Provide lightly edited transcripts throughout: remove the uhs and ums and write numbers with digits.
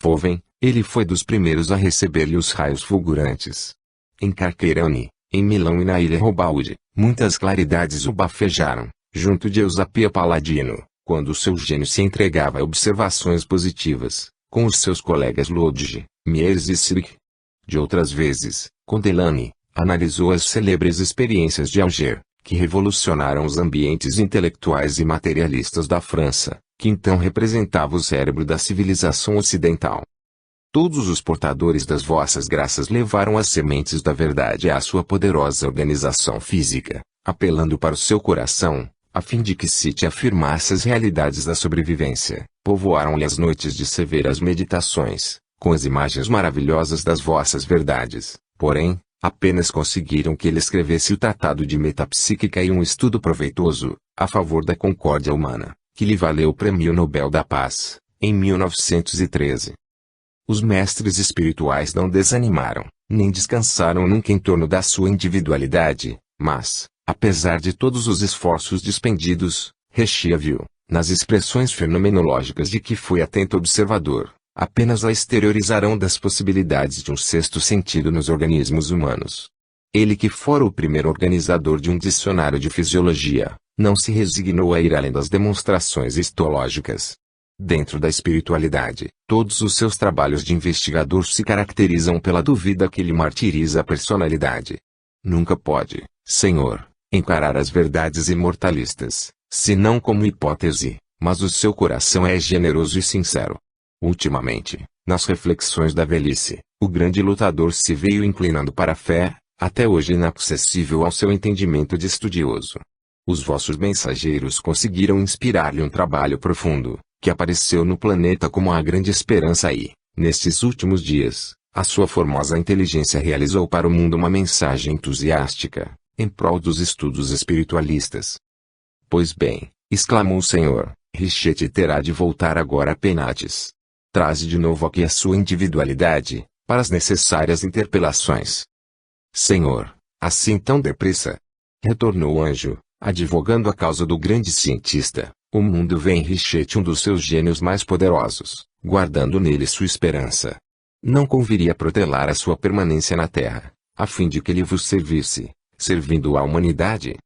Fovem, ele foi dos primeiros a receber-lhe os raios fulgurantes. Em Carqueirane, em Milão e na ilha Robalde, muitas claridades o bafejaram, junto de Eusapia Paladino, quando seu gênio se entregava a observações positivas, com os seus colegas Lodge, Mieres e Sirk. De outras vezes, com Delany, analisou as célebres experiências de Auger, que revolucionaram os ambientes intelectuais e materialistas da França, que então representava o cérebro da civilização ocidental. Todos os portadores das vossas graças levaram as sementes da verdade à sua poderosa organização física, apelando para o seu coração, a fim de que se te afirmasse as realidades da sobrevivência. Povoaram-lhe as noites de severas meditações, com as imagens maravilhosas das vossas verdades, porém, apenas conseguiram que ele escrevesse o Tratado de Metapsíquica e um estudo proveitoso, a favor da concórdia humana, que lhe valeu o Prêmio Nobel da Paz, em 1913. Os mestres espirituais não desanimaram, nem descansaram nunca em torno da sua individualidade, mas, apesar de todos os esforços despendidos, Richet viu, nas expressões fenomenológicas de que foi atento observador, apenas a exteriorizarão das possibilidades de um sexto sentido nos organismos humanos. Ele que fora o primeiro organizador de um dicionário de fisiologia, não se resignou a ir além das demonstrações histológicas. Dentro da espiritualidade, todos os seus trabalhos de investigador se caracterizam pela dúvida que lhe martiriza a personalidade. Nunca pode, Senhor, encarar as verdades imortalistas, senão como hipótese, mas o seu coração é generoso e sincero. Ultimamente, nas reflexões da velhice, o grande lutador se veio inclinando para a fé, até hoje inacessível ao seu entendimento de estudioso. Os vossos mensageiros conseguiram inspirar-lhe um trabalho profundo, que apareceu no planeta como a grande esperança e, nestes últimos dias, a sua formosa inteligência realizou para o mundo uma mensagem entusiástica, em prol dos estudos espiritualistas. Pois bem, exclamou o Senhor, Richet terá de voltar agora a Penates. Traze de novo aqui a sua individualidade, para as necessárias interpelações. Senhor, assim tão depressa? Retornou o anjo, advogando a causa do grande cientista. O mundo vê em Richet um dos seus gênios mais poderosos, guardando nele sua esperança. Não conviria protelar a sua permanência na Terra, a fim de que ele vos servisse, servindo à humanidade?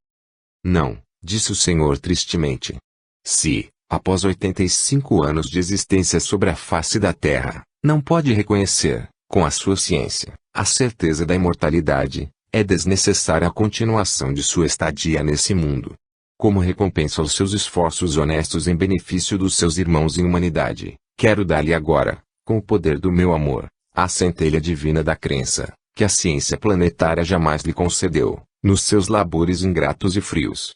Não, disse o Senhor tristemente. Se, após 85 anos de existência sobre a face da Terra, não pode reconhecer, com a sua ciência, a certeza da imortalidade, é desnecessária a continuação de sua estadia nesse mundo. Como recompensa aos seus esforços honestos em benefício dos seus irmãos em humanidade, quero dar-lhe agora, com o poder do meu amor, a centelha divina da crença, que a ciência planetária jamais lhe concedeu, nos seus labores ingratos e frios.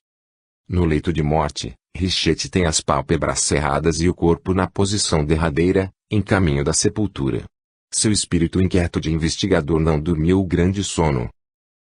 No leito de morte, Richet tem as pálpebras cerradas e o corpo na posição derradeira, em caminho da sepultura. Seu espírito inquieto de investigador não dormiu o grande sono.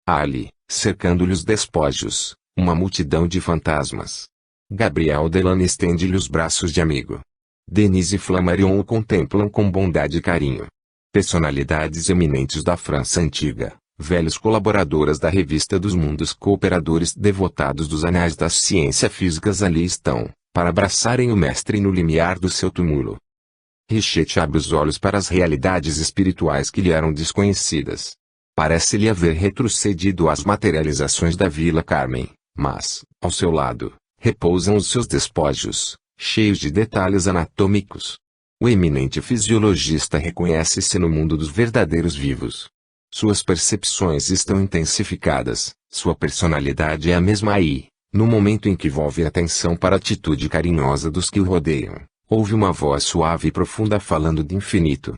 Há ali, cercando-lhe os despojos, uma multidão de fantasmas. Gabriel Delany estende-lhe os braços de amigo. Denise e Flammarion o contemplam com bondade e carinho. Personalidades eminentes da França antiga, velhos colaboradoras da Revista dos Mundos, cooperadores devotados dos anais das ciências físicas ali estão, para abraçarem o mestre no limiar do seu túmulo. Richet abre os olhos para as realidades espirituais que lhe eram desconhecidas. Parece-lhe haver retrocedido às materializações da Vila Carmen, mas, ao seu lado, repousam os seus despojos, cheios de detalhes anatômicos. O eminente fisiologista reconhece-se no mundo dos verdadeiros vivos. Suas percepções estão intensificadas, sua personalidade é a mesma aí. No momento em que volve a atenção para a atitude carinhosa dos que o rodeiam, ouve uma voz suave e profunda falando de infinito.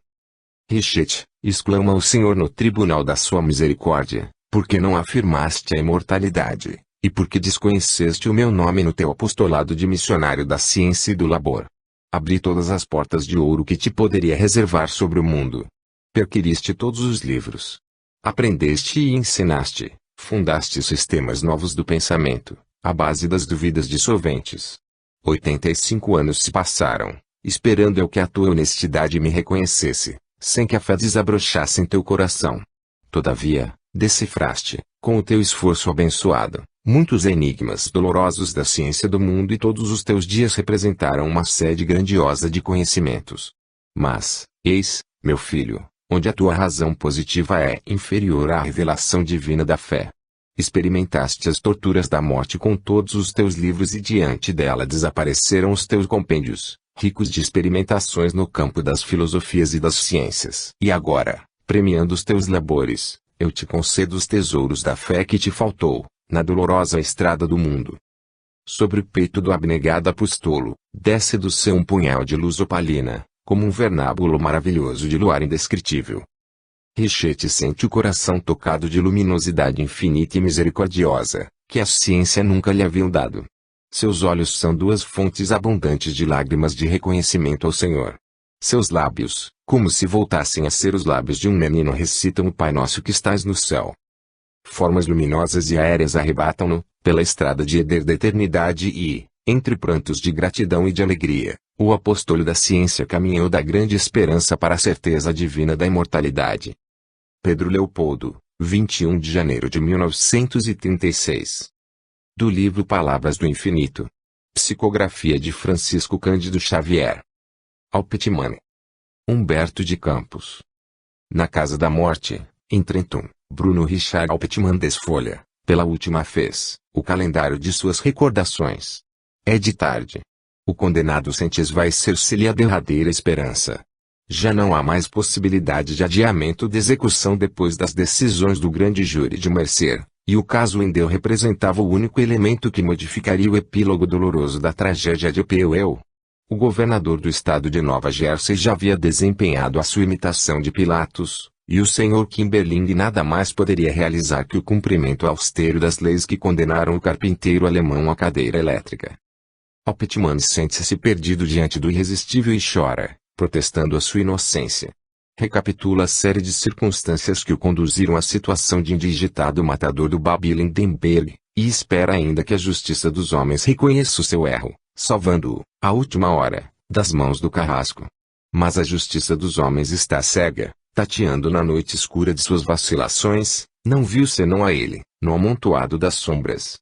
Richet, exclama o Senhor no tribunal da sua misericórdia, porque não afirmaste a imortalidade, e porque desconheceste o meu nome no teu apostolado de missionário da ciência e do labor. Abri todas as portas de ouro que te poderia reservar sobre o mundo. Perquiriste todos os livros. Aprendeste e ensinaste, fundaste sistemas novos do pensamento, à base das dúvidas dissolventes. 85 anos se passaram, esperando eu que a tua honestidade me reconhecesse, sem que a fé desabrochasse em teu coração. Todavia, decifraste, com o teu esforço abençoado, muitos enigmas dolorosos da ciência do mundo e todos os teus dias representaram uma sede grandiosa de conhecimentos. Mas, Eis, meu filho, onde a tua razão positiva é inferior à revelação divina da fé. Experimentaste as torturas da morte com todos os teus livros e diante dela desapareceram os teus compêndios, ricos de experimentações no campo das filosofias e das ciências. E agora, premiando os teus labores, eu te concedo os tesouros da fé que te faltou, na dolorosa estrada do mundo. Sobre o peito do abnegado apostolo, desce do céu um punhal de luz opalina, como um vernáculo maravilhoso de luar indescritível. Richetti sente o coração tocado de luminosidade infinita e misericordiosa, que a ciência nunca lhe havia dado. Seus olhos são duas fontes abundantes de lágrimas de reconhecimento ao Senhor. Seus lábios, como se voltassem a ser os lábios de um menino, recitam o Pai Nosso que estás no céu. Formas luminosas e aéreas arrebatam-no, pela estrada de Éder da eternidade e, entre prantos de gratidão e de alegria, o apóstolo da ciência caminhou da grande esperança para a certeza divina da imortalidade. Pedro Leopoldo, 21 de janeiro de 1936. Do livro Palavras do Infinito. Psicografia de Francisco Cândido Xavier. Alpetman. Humberto de Campos. Na Casa da Morte, em Trenton, Bruno Richard Alpetman desfolha, pela última vez, o calendário de suas recordações. É de tarde. O condenado sente esvaecer-se-lhe a derradeira esperança. Já não há mais possibilidade de adiamento de execução depois das decisões do grande júri de Mercer, e o caso Wendell representava o único elemento que modificaria o epílogo doloroso da tragédia de Peuel. O governador do estado de Nova Jersey já havia desempenhado a sua imitação de Pilatos, e o Sr. Kimberling nada mais poderia realizar que o cumprimento austero das leis que condenaram o carpinteiro alemão à cadeira elétrica. Alpetman sente-se perdido diante do irresistível e chora, protestando a sua inocência. Recapitula a série de circunstâncias que o conduziram à situação de indigitado matador do Bab Lindenberg, e espera ainda que a justiça dos homens reconheça o seu erro, salvando-o, à última hora, das mãos do carrasco. Mas a justiça dos homens está cega, tateando na noite escura de suas vacilações, não viu senão a ele, no amontoado das sombras.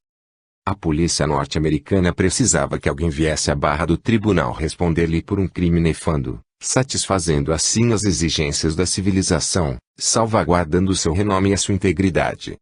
A polícia norte-americana precisava que alguém viesse à barra do tribunal responder-lhe por um crime nefando, satisfazendo assim as exigências da civilização, salvaguardando seu renome e a sua integridade.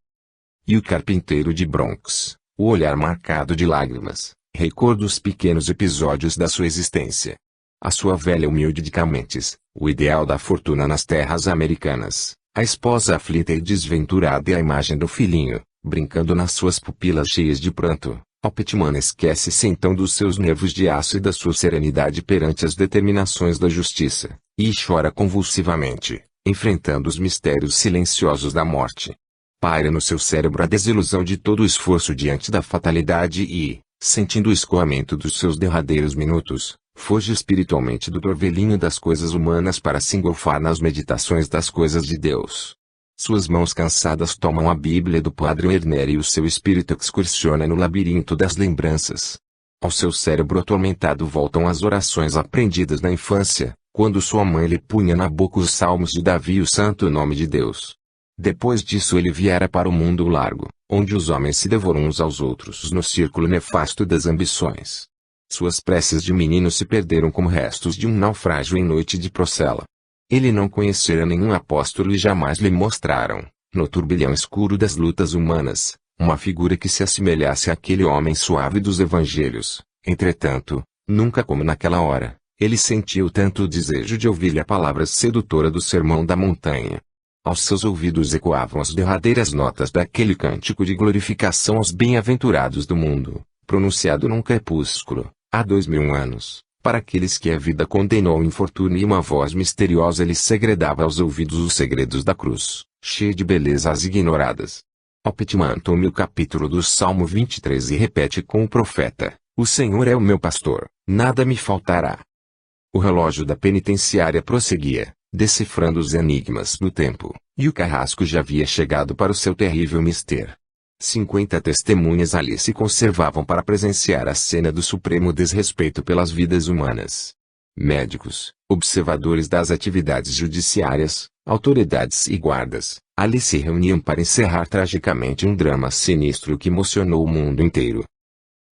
E o carpinteiro de Bronx, o olhar marcado de lágrimas, recorda os pequenos episódios da sua existência. A sua velha humilde de Camentes, o ideal da fortuna nas terras americanas, a esposa aflita e desventurada e a imagem do filhinho, brincando nas suas pupilas cheias de pranto. Alpetman esquece-se então dos seus nervos de aço e da sua serenidade perante as determinações da justiça, e chora convulsivamente, enfrentando os mistérios silenciosos da morte. Paira no seu cérebro a desilusão de todo o esforço diante da fatalidade e, sentindo o escoamento dos seus derradeiros minutos, foge espiritualmente do torvelinho das coisas humanas para se engolfar nas meditações das coisas de Deus. Suas mãos cansadas tomam a Bíblia do Padre Werner e o seu espírito excursiona no labirinto das lembranças. Ao seu cérebro atormentado voltam as orações aprendidas na infância, quando sua mãe lhe punha na boca os salmos de Davi e o santo nome de Deus. Depois disso ele viera para o mundo largo, onde os homens se devoram uns aos outros no círculo nefasto das ambições. Suas preces de menino se perderam como restos de um naufrágio em noite de Procela. Ele não conhecera nenhum apóstolo e jamais lhe mostraram, no turbilhão escuro das lutas humanas, uma figura que se assemelhasse àquele homem suave dos evangelhos. Entretanto, nunca como naquela hora, ele sentiu tanto o desejo de ouvir a palavra sedutora do Sermão da Montanha. Aos seus ouvidos ecoavam as derradeiras notas daquele cântico de glorificação aos bem-aventurados do mundo, pronunciado num crepúsculo, há 2000 anos, para aqueles que a vida condenou ao infortúnio, e uma voz misteriosa lhes segredava aos ouvidos os segredos da cruz, cheia de belezas ignoradas. Alpetman tome o capítulo do Salmo 23 e repete com o profeta: "O Senhor é o meu pastor, nada me faltará." O relógio da penitenciária prosseguia, decifrando os enigmas do tempo, e o carrasco já havia chegado para o seu terrível mister. 50 testemunhas ali se conservavam para presenciar a cena do supremo desrespeito pelas vidas humanas. Médicos, observadores das atividades judiciárias, autoridades e guardas, ali se reuniam para encerrar tragicamente um drama sinistro que emocionou o mundo inteiro.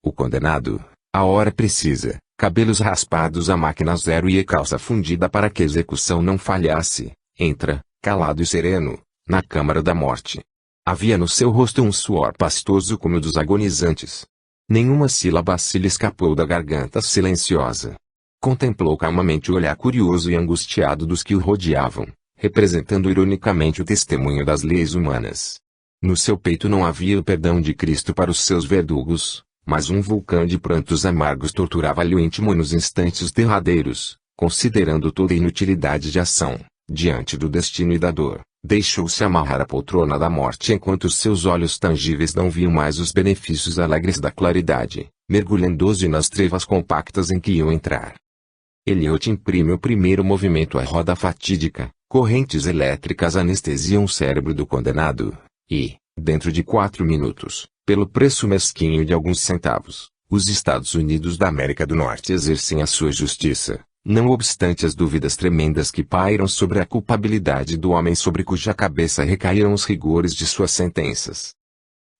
O condenado, à hora precisa, cabelos raspados à máquina zero e calça fundida para que a execução não falhasse, entra, calado e sereno, na câmara da morte. Havia no seu rosto um suor pastoso como o dos agonizantes. Nenhuma sílaba se lhe escapou da garganta silenciosa. Contemplou calmamente o olhar curioso e angustiado dos que o rodeavam, representando ironicamente o testemunho das leis humanas. No seu peito não havia o perdão de Cristo para os seus verdugos, mas um vulcão de prantos amargos torturava-lhe o íntimo nos instantes derradeiros, considerando toda a inutilidade de ação, diante do destino e da dor. Deixou-se amarrar à poltrona da morte enquanto seus olhos tangíveis não viam mais os benefícios alegres da claridade, mergulhando-se nas trevas compactas em que iam entrar. Eliot imprime o primeiro movimento à roda fatídica, correntes elétricas anestesiam o cérebro do condenado, e, dentro de 4 minutos, pelo preço mesquinho de alguns centavos, os Estados Unidos da América do Norte exercem a sua justiça. Não obstante as dúvidas tremendas que pairam sobre a culpabilidade do homem sobre cuja cabeça recaíram os rigores de suas sentenças.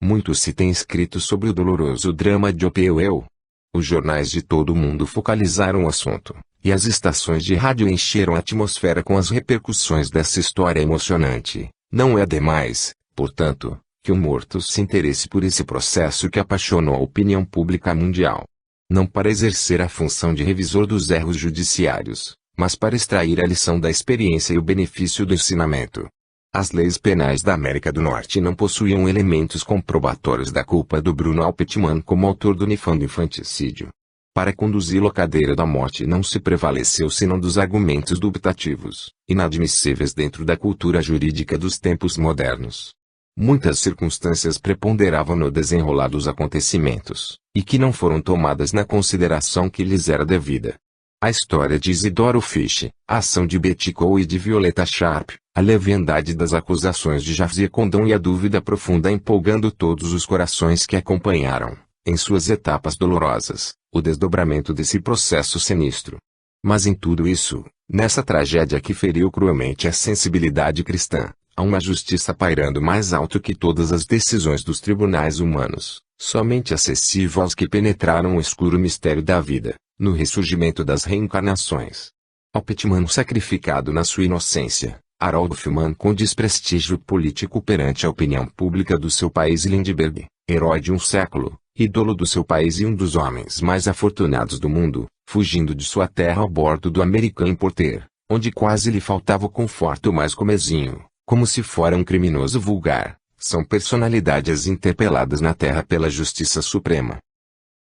Muito se tem escrito sobre o doloroso drama de Opeuel. Os jornais de todo o mundo focalizaram o assunto, e as estações de rádio encheram a atmosfera com as repercussões dessa história emocionante. Não é demais, portanto, que o morto se interesse por esse processo que apaixonou a opinião pública mundial. Não para exercer a função de revisor dos erros judiciários, mas para extrair a lição da experiência e o benefício do ensinamento. As leis penais da América do Norte não possuíam elementos comprobatórios da culpa do Bruno Alpetman como autor do nefando infanticídio. Para conduzi-lo à cadeira da morte não se prevaleceu senão dos argumentos dubitativos, inadmissíveis dentro da cultura jurídica dos tempos modernos. Muitas circunstâncias preponderavam no desenrolar dos acontecimentos, e que não foram tomadas na consideração que lhes era devida. A história de Isidoro Fish, a ação de Betty Cole e de Violeta Sharp, a leviandade das acusações de Javier Condon e a dúvida profunda empolgando todos os corações que acompanharam, em suas etapas dolorosas, o desdobramento desse processo sinistro. Mas em tudo isso, nessa tragédia que feriu cruelmente a sensibilidade cristã, há uma justiça pairando mais alto que todas as decisões dos tribunais humanos, somente acessível aos que penetraram o escuro mistério da vida, no ressurgimento das reencarnações. Alpetman sacrificado na sua inocência, Harold Filman com desprestígio político perante a opinião pública do seu país e Lindbergh, herói de um século, ídolo do seu país e um dos homens mais afortunados do mundo, fugindo de sua terra ao bordo do American Importer, onde quase lhe faltava o conforto mais comezinho, como se fora um criminoso vulgar, são personalidades interpeladas na terra pela justiça suprema.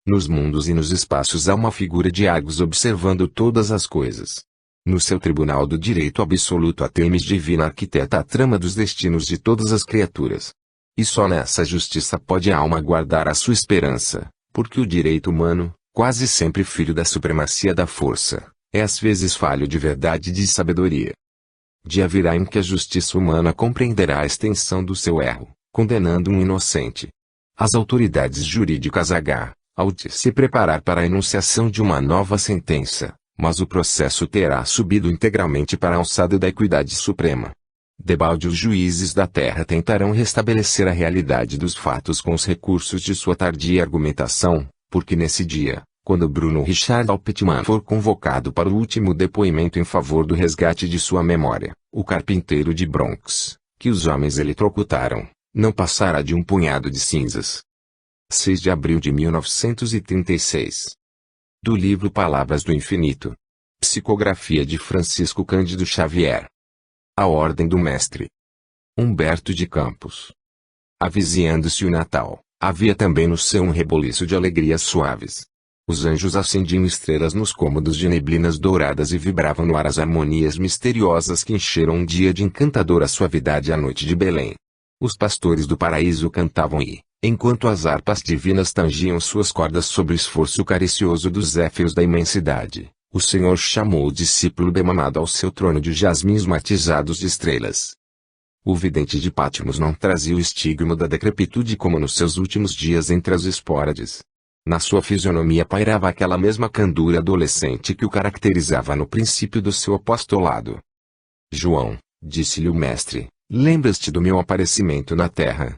Nos mundos e nos espaços há uma figura de Argos observando todas as coisas. No seu tribunal do direito absoluto a Temis divina arquiteta a trama dos destinos de todas as criaturas. E só nessa justiça pode a alma guardar a sua esperança, porque o direito humano, quase sempre filho da supremacia da força, é às vezes falho de verdade e de sabedoria. Dia virá em que a justiça humana compreenderá a extensão do seu erro, condenando um inocente. As autoridades jurídicas ao de se preparar para a enunciação de uma nova sentença, mas o processo terá subido integralmente para a alçada da equidade suprema. Debalde os juízes da terra tentarão restabelecer a realidade dos fatos com os recursos de sua tardia argumentação, porque nesse dia, quando Bruno Richard Alpetman for convocado para o último depoimento em favor do resgate de sua memória, o carpinteiro de Bronx, que os homens eletrocutaram, não passará de um punhado de cinzas. 6 de abril de 1936. Do livro Palavras do Infinito. Psicografia de Francisco Cândido Xavier. A Ordem do Mestre. Humberto de Campos. Avizinhando-se o Natal, havia também no céu um reboliço de alegrias suaves. Os anjos acendiam estrelas nos cômodos de neblinas douradas e vibravam no ar as harmonias misteriosas que encheram um dia de encantadora suavidade a noite de Belém. Os pastores do paraíso cantavam e, enquanto as harpas divinas tangiam suas cordas sob o esforço caricioso dos zéfiros da imensidade, o Senhor chamou o discípulo bemamado ao seu trono de jasmins matizados de estrelas. O vidente de Patmos não trazia o estigma da decrepitude como nos seus últimos dias entre as esporades. Na sua fisionomia pairava aquela mesma candura adolescente que o caracterizava no princípio do seu apostolado. João, disse-lhe o mestre, lembras-te do meu aparecimento na terra?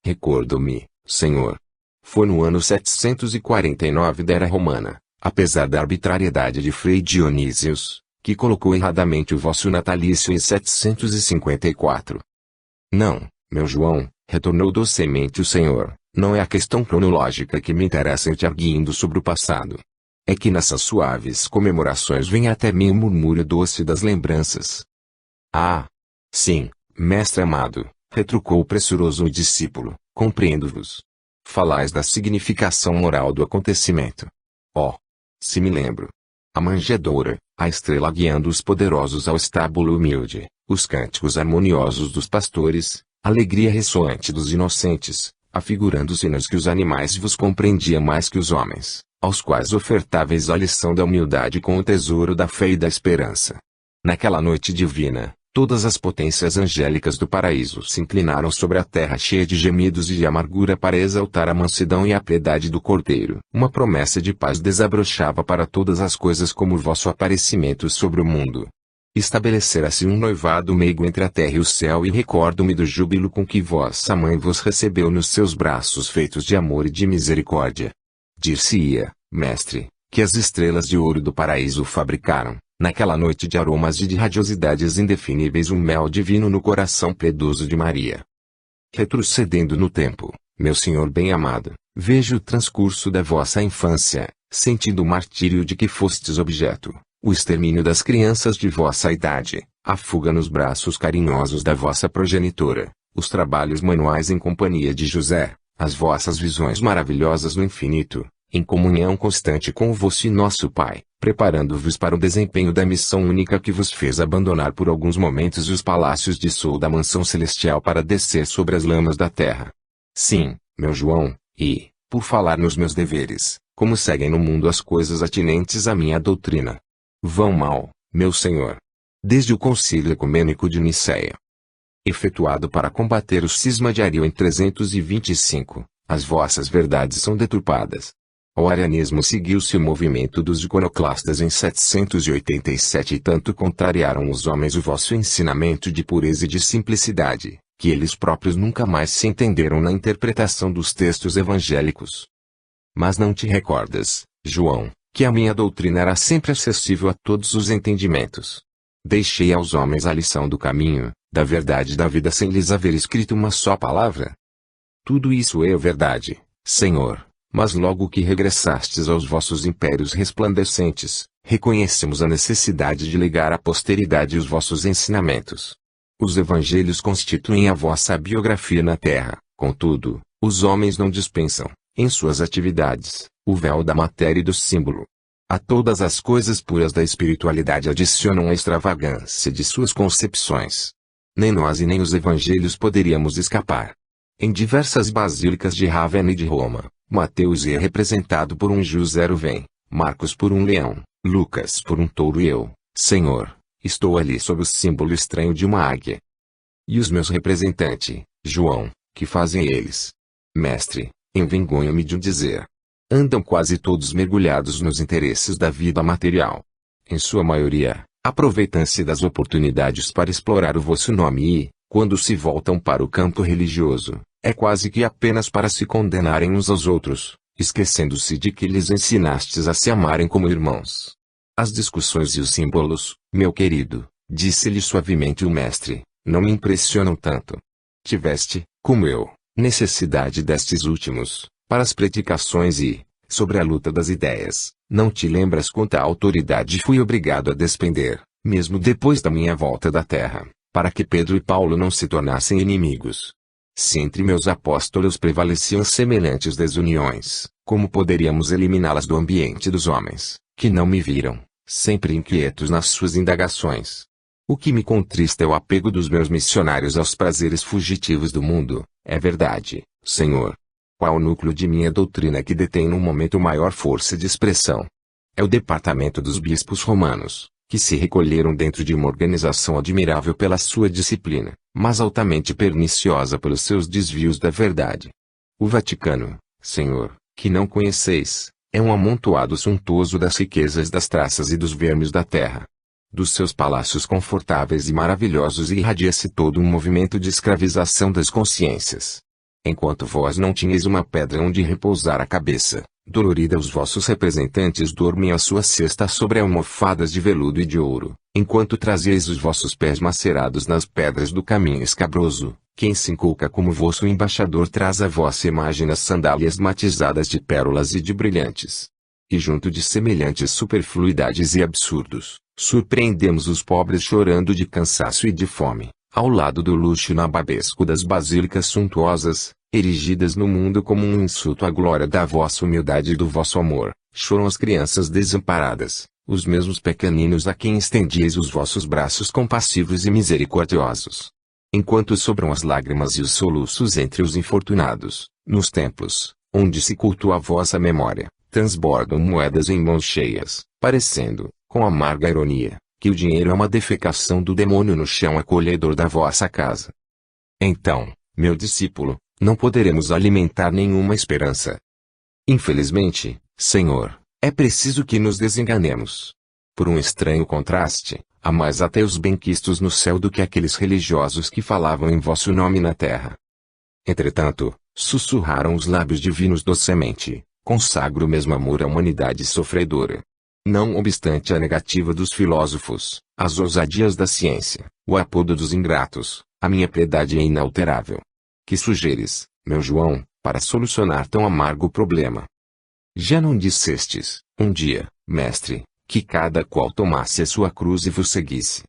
Recordo-me, Senhor. Foi no ano 749 da Era Romana, apesar da arbitrariedade de Frei Dionísios, que colocou erradamente o vosso natalício em 754. Não, meu João, retornou docemente o senhor, não é a questão cronológica que me interessa em te arguindo sobre o passado. É que nessas suaves comemorações vem até mim o murmúrio doce das lembranças. Ah! Sim, mestre amado, retrucou o pressuroso discípulo, compreendo-vos. Falais da significação moral do acontecimento. Oh! Se me lembro. A manjedoura, a estrela guiando os poderosos ao estábulo humilde, os cânticos harmoniosos dos pastores, a alegria ressoante dos inocentes, afigurando sinos que os animais vos compreendiam mais que os homens, aos quais ofertáveis a lição da humildade com o tesouro da fé e da esperança. Naquela noite divina, todas as potências angélicas do paraíso se inclinaram sobre a terra cheia de gemidos e de amargura para exaltar a mansidão e a piedade do Cordeiro. Uma promessa de paz desabrochava para todas as coisas como o vosso aparecimento sobre o mundo. Estabelecera-se um noivado meigo entre a terra e o céu, e recordo-me do júbilo com que vossa mãe vos recebeu nos seus braços feitos de amor e de misericórdia. Dir-se-ia, mestre, que as estrelas de ouro do paraíso fabricaram, naquela noite de aromas e de radiosidades indefiníveis, um mel divino no coração piedoso de Maria. Retrocedendo no tempo, meu senhor bem-amado, vejo o transcurso da vossa infância, sentindo o martírio de que fostes objeto, o extermínio das crianças de vossa idade, a fuga nos braços carinhosos da vossa progenitora, os trabalhos manuais em companhia de José, as vossas visões maravilhosas no infinito, em comunhão constante com o vosso e nosso Pai, preparando-vos para o desempenho da missão única que vos fez abandonar por alguns momentos os palácios de sol da mansão celestial para descer sobre as lamas da terra. Sim, meu João, e, por falar nos meus deveres, como seguem no mundo as coisas atinentes à minha doutrina. Vão mal, meu senhor. Desde o Concílio Ecumênico de Nicéia, efetuado para combater o cisma de Ario em 325, as vossas verdades são deturpadas. O arianismo seguiu-se o movimento dos iconoclastas em 787 e tanto contrariaram os homens o vosso ensinamento de pureza e de simplicidade, que eles próprios nunca mais se entenderam na interpretação dos textos evangélicos. Mas não te recordas, João, que a minha doutrina era sempre acessível a todos os entendimentos. Deixei aos homens a lição do caminho, da verdade e da vida sem lhes haver escrito uma só palavra. Tudo isso é verdade, Senhor, mas logo que regressastes aos vossos impérios resplandecentes, reconhecemos a necessidade de legar à posteridade os vossos ensinamentos. Os evangelhos constituem a vossa biografia na terra, contudo, os homens não dispensam, em suas atividades, o véu da matéria e do símbolo. A todas as coisas puras da espiritualidade adicionam a extravagância de suas concepções. Nem nós e nem os evangelhos poderíamos escapar. Em diversas basílicas de Ravenna e de Roma, Mateus é representado por um José-Vem, Marcos por um leão, Lucas por um touro e eu, Senhor, estou ali sob o símbolo estranho de uma águia. E os meus representantes, João, que fazem eles? Mestre, envergonho-me de o dizer. Andam quase todos mergulhados nos interesses da vida material. Em sua maioria, aproveitam-se das oportunidades para explorar o vosso nome e, quando se voltam para o campo religioso, é quase que apenas para se condenarem uns aos outros, esquecendo-se de que lhes ensinastes a se amarem como irmãos. As discussões e os símbolos, meu querido, disse-lhe suavemente o mestre, não me impressionam tanto. Tiveste, como eu, necessidade destes últimos, para as predicações e, sobre a luta das ideias, não te lembras quanta autoridade fui obrigado a despender, mesmo depois da minha volta da terra, para que Pedro e Paulo não se tornassem inimigos. Se entre meus apóstolos prevaleciam semelhantes desuniões, como poderíamos eliminá-las do ambiente dos homens, que não me viram, sempre inquietos nas suas indagações? O que me contrista é o apego dos meus missionários aos prazeres fugitivos do mundo, é verdade, Senhor. Qual o núcleo de minha doutrina que detém no momento maior força de expressão? É o departamento dos bispos romanos, que se recolheram dentro de uma organização admirável pela sua disciplina, mas altamente perniciosa pelos seus desvios da verdade. O Vaticano, Senhor, que não conheceis, é um amontoado suntuoso das riquezas das traças e dos vermes da terra. Dos seus palácios confortáveis e maravilhosos irradia-se todo um movimento de escravização das consciências. Enquanto vós não tinhais uma pedra onde repousar a cabeça, Dolorida os vossos representantes dormem à sua cesta sobre almofadas de veludo e de ouro, enquanto trazieis os vossos pés macerados nas pedras do caminho escabroso. Quem se inculca como vosso embaixador traz a vossa imagem nas sandálias matizadas de pérolas e de brilhantes. E junto de semelhantes superfluidades e absurdos, surpreendemos os pobres chorando de cansaço e de fome, ao lado do luxo inababesco das basílicas suntuosas, erigidas no mundo como um insulto à glória da vossa humildade e do vosso amor. Choram as crianças desamparadas, os mesmos pequeninos a quem estendieis os vossos braços compassivos e misericordiosos. Enquanto sobram as lágrimas e os soluços entre os infortunados, nos templos, onde se cultua a vossa memória, transbordam moedas em mãos cheias, parecendo, com amarga ironia, que o dinheiro é uma defecação do demônio no chão acolhedor da vossa casa. Então, meu discípulo, não poderemos alimentar nenhuma esperança. Infelizmente, Senhor, é preciso que nos desenganemos. Por um estranho contraste, há mais ateus benquistos no céu do que aqueles religiosos que falavam em vosso nome na terra. Entretanto, sussurraram os lábios divinos docemente, consagro mesmo amor à humanidade sofredora. Não obstante a negativa dos filósofos, as ousadias da ciência, o apodo dos ingratos, a minha piedade é inalterável. Que sugeres, meu João, para solucionar tão amargo problema? Já não dissestes, um dia, mestre, que cada qual tomasse a sua cruz e vos seguisse.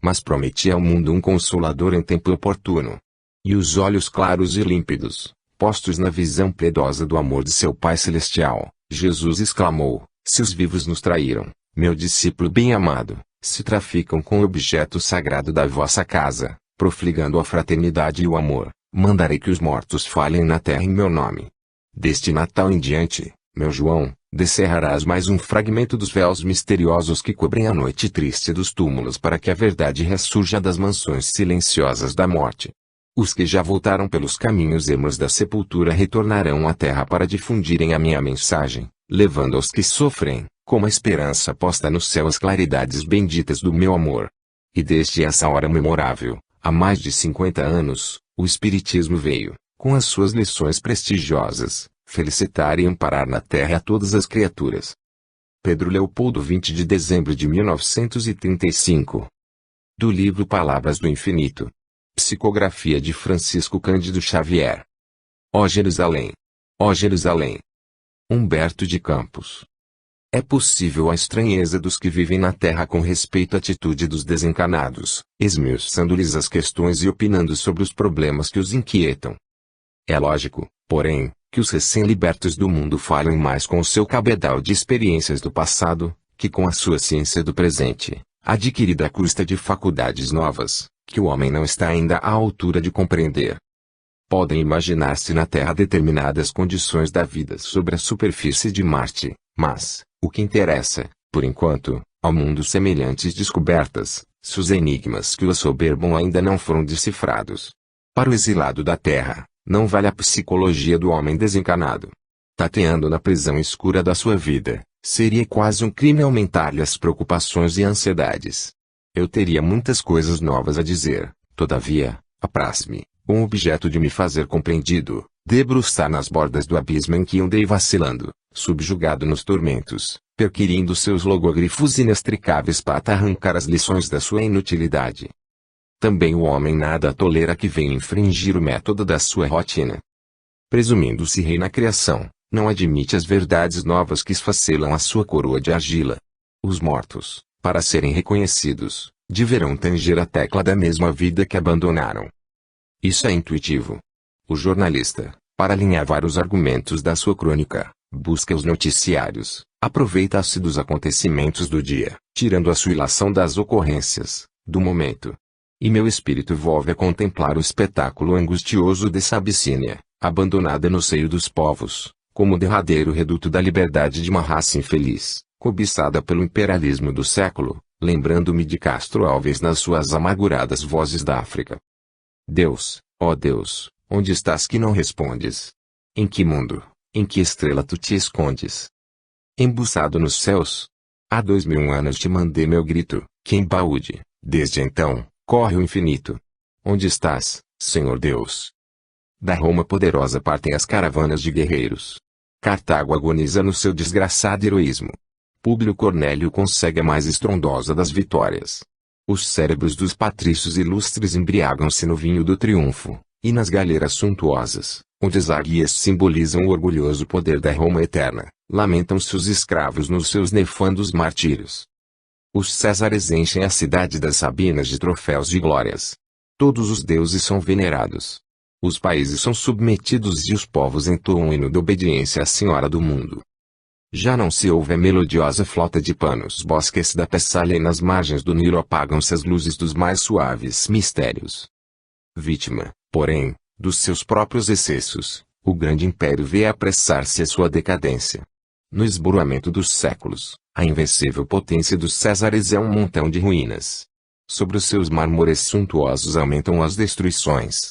Mas prometi ao mundo um consolador em tempo oportuno. E os olhos claros e límpidos, postos na visão piedosa do amor de seu Pai Celestial, Jesus exclamou, se os vivos nos traíram, meu discípulo bem-amado, se traficam com o objeto sagrado da vossa casa, profligando a fraternidade e o amor, mandarei que os mortos falem na terra em meu nome. Deste Natal em diante, meu João, descerrarás mais um fragmento dos véus misteriosos que cobrem a noite triste dos túmulos para que a verdade ressurja das mansões silenciosas da morte. Os que já voltaram pelos caminhos ermos da sepultura retornarão à terra para difundirem a minha mensagem, levando aos que sofrem, como a esperança posta no céu as claridades benditas do meu amor. E desde essa hora memorável, há mais de 50 anos, o Espiritismo veio, com as suas lições prestigiosas, felicitar e amparar na terra a todas as criaturas. Pedro Leopoldo, 20 de dezembro de 1935. Do livro Palavras do Infinito. Psicografia de Francisco Cândido Xavier. Ó Jerusalém! Ó Jerusalém! Humberto de Campos. É possível a estranheza dos que vivem na terra com respeito à atitude dos desencanados, esmiuçando-lhes as questões e opinando sobre os problemas que os inquietam. É lógico, porém, que os recém-libertos do mundo falem mais com o seu cabedal de experiências do passado, que com a sua ciência do presente, adquirida à custa de faculdades novas, que o homem não está ainda à altura de compreender. Podem imaginar-se na Terra determinadas condições da vida sobre a superfície de Marte, mas, o que interessa, por enquanto, ao mundo semelhantes descobertas, se os enigmas que o assoberbam ainda não foram decifrados. Para o exilado da Terra, não vale a psicologia do homem desencanado. Tateando na prisão escura da sua vida, seria quase um crime aumentar-lhe as preocupações e ansiedades. Eu teria muitas coisas novas a dizer, todavia, apraz-me, com o objeto de me fazer compreendido, debruçar nas bordas do abismo em que andei vacilando, subjugado nos tormentos, perquirindo seus logogrifos inextricáveis para arrancar as lições da sua inutilidade. Também o homem nada tolera que venha infringir o método da sua rotina. Presumindo-se rei na criação, não admite as verdades novas que esfacelam a sua coroa de argila. Os mortos, para serem reconhecidos, deverão tanger a tecla da mesma vida que abandonaram. Isso é intuitivo. O jornalista, para alinhavar os argumentos da sua crônica, busca os noticiários, aproveita-se dos acontecimentos do dia, tirando a sua ilação das ocorrências, do momento. E meu espírito volve a contemplar o espetáculo angustioso dessa Abissínia, abandonada no seio dos povos, como o derradeiro reduto da liberdade de uma raça infeliz, cobiçada pelo imperialismo do século, lembrando-me de Castro Alves nas suas amarguradas vozes da África. Deus, ó Deus, onde estás que não respondes? Em que mundo, em que estrela tu te escondes? Embuçado nos céus? Há 2000 anos te mandei meu grito, que embaúde, desde então, corre o infinito. Onde estás, Senhor Deus? Da Roma poderosa partem as caravanas de guerreiros. Cartago agoniza no seu desgraçado heroísmo. Públio Cornélio consegue a mais estrondosa das vitórias. Os cérebros dos patrícios ilustres embriagam-se no vinho do triunfo, e nas galerias suntuosas, onde as águias simbolizam o orgulhoso poder da Roma eterna, lamentam-se os escravos nos seus nefandos martírios. Os Césares enchem a cidade das Sabinas de troféus e glórias. Todos os deuses são venerados. Os países são submetidos e os povos entoam o hino de obediência à Senhora do Mundo. Já não se ouve a melodiosa flauta de panos bosques da Tessália e nas margens do Nilo apagam-se as luzes dos mais suaves mistérios. Vítima, porém, dos seus próprios excessos, o grande império vê apressar-se a sua decadência. No esboroamento dos séculos, a invencível potência dos Césares é um montão de ruínas. Sobre os seus mármores suntuosos aumentam as destruições.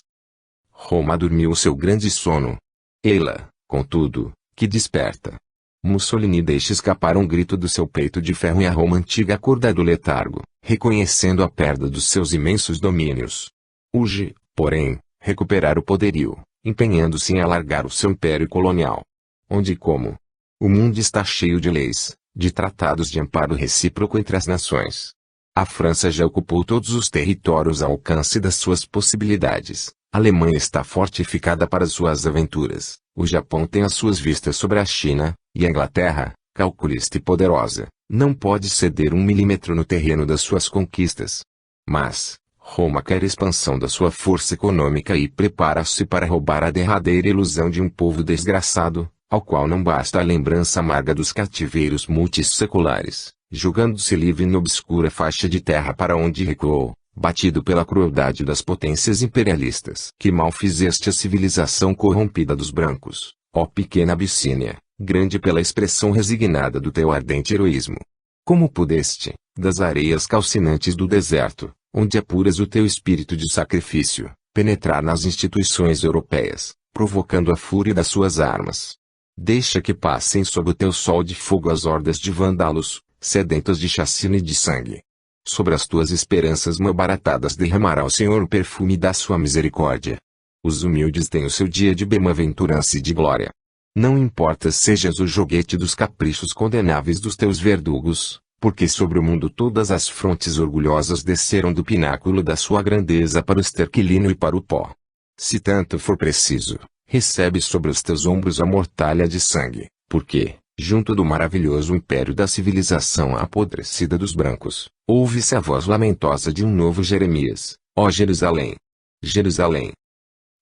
Roma dormiu o seu grande sono. Ela, contudo, que desperta. Mussolini deixa escapar um grito do seu peito de ferro e a Roma antiga acorda do letargo, reconhecendo a perda dos seus imensos domínios. Urge, porém, recuperar o poderio, empenhando-se em alargar o seu império colonial. Onde e como? O mundo está cheio de leis, de tratados de amparo recíproco entre as nações. A França já ocupou todos os territórios ao alcance das suas possibilidades. A Alemanha está fortificada para suas aventuras. O Japão tem as suas vistas sobre a China, e a Inglaterra, calculista e poderosa, não pode ceder 1 milímetro no terreno das suas conquistas. Mas, Roma quer expansão da sua força econômica e prepara-se para roubar a derradeira ilusão de um povo desgraçado, ao qual não basta a lembrança amarga dos cativeiros multisseculares, julgando-se livre na obscura faixa de terra para onde recuou, batido pela crueldade das potências imperialistas. Que mal fizeste a civilização corrompida dos brancos, ó pequena Abissínia, grande pela expressão resignada do teu ardente heroísmo. Como pudeste, das areias calcinantes do deserto, onde apuras o teu espírito de sacrifício, penetrar nas instituições europeias, provocando a fúria das suas armas? Deixa que passem sob o teu sol de fogo as hordas de vândalos, sedentas de chacina e de sangue. Sobre as tuas esperanças malbaratadas derramará o Senhor o perfume da sua misericórdia. Os humildes têm o seu dia de bem-aventurança e de glória. Não importa sejas o joguete dos caprichos condenáveis dos teus verdugos, porque sobre o mundo todas as frontes orgulhosas desceram do pináculo da sua grandeza para o esterquilino e para o pó. Se tanto for preciso, recebe sobre os teus ombros a mortalha de sangue, porque, junto do maravilhoso império da civilização apodrecida dos brancos, ouve-se a voz lamentosa de um novo Jeremias: ó Jerusalém! Jerusalém!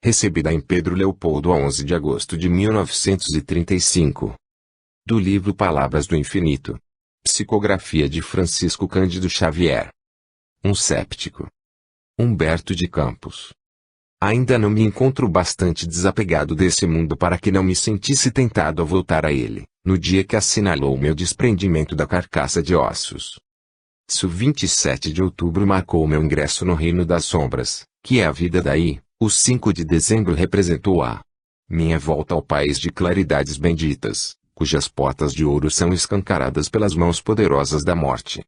Recebida em Pedro Leopoldo a 11 de agosto de 1935. Do livro Palavras do Infinito. Psicografia de Francisco Cândido Xavier. Um séptico. Humberto de Campos. Ainda não me encontro bastante desapegado desse mundo para que não me sentisse tentado a voltar a ele, no dia que assinalou meu desprendimento da carcaça de ossos. Se o 27 de outubro marcou meu ingresso no reino das sombras, que é a vida daí, o 5 de dezembro representou a minha volta ao país de claridades benditas, cujas portas de ouro são escancaradas pelas mãos poderosas da morte.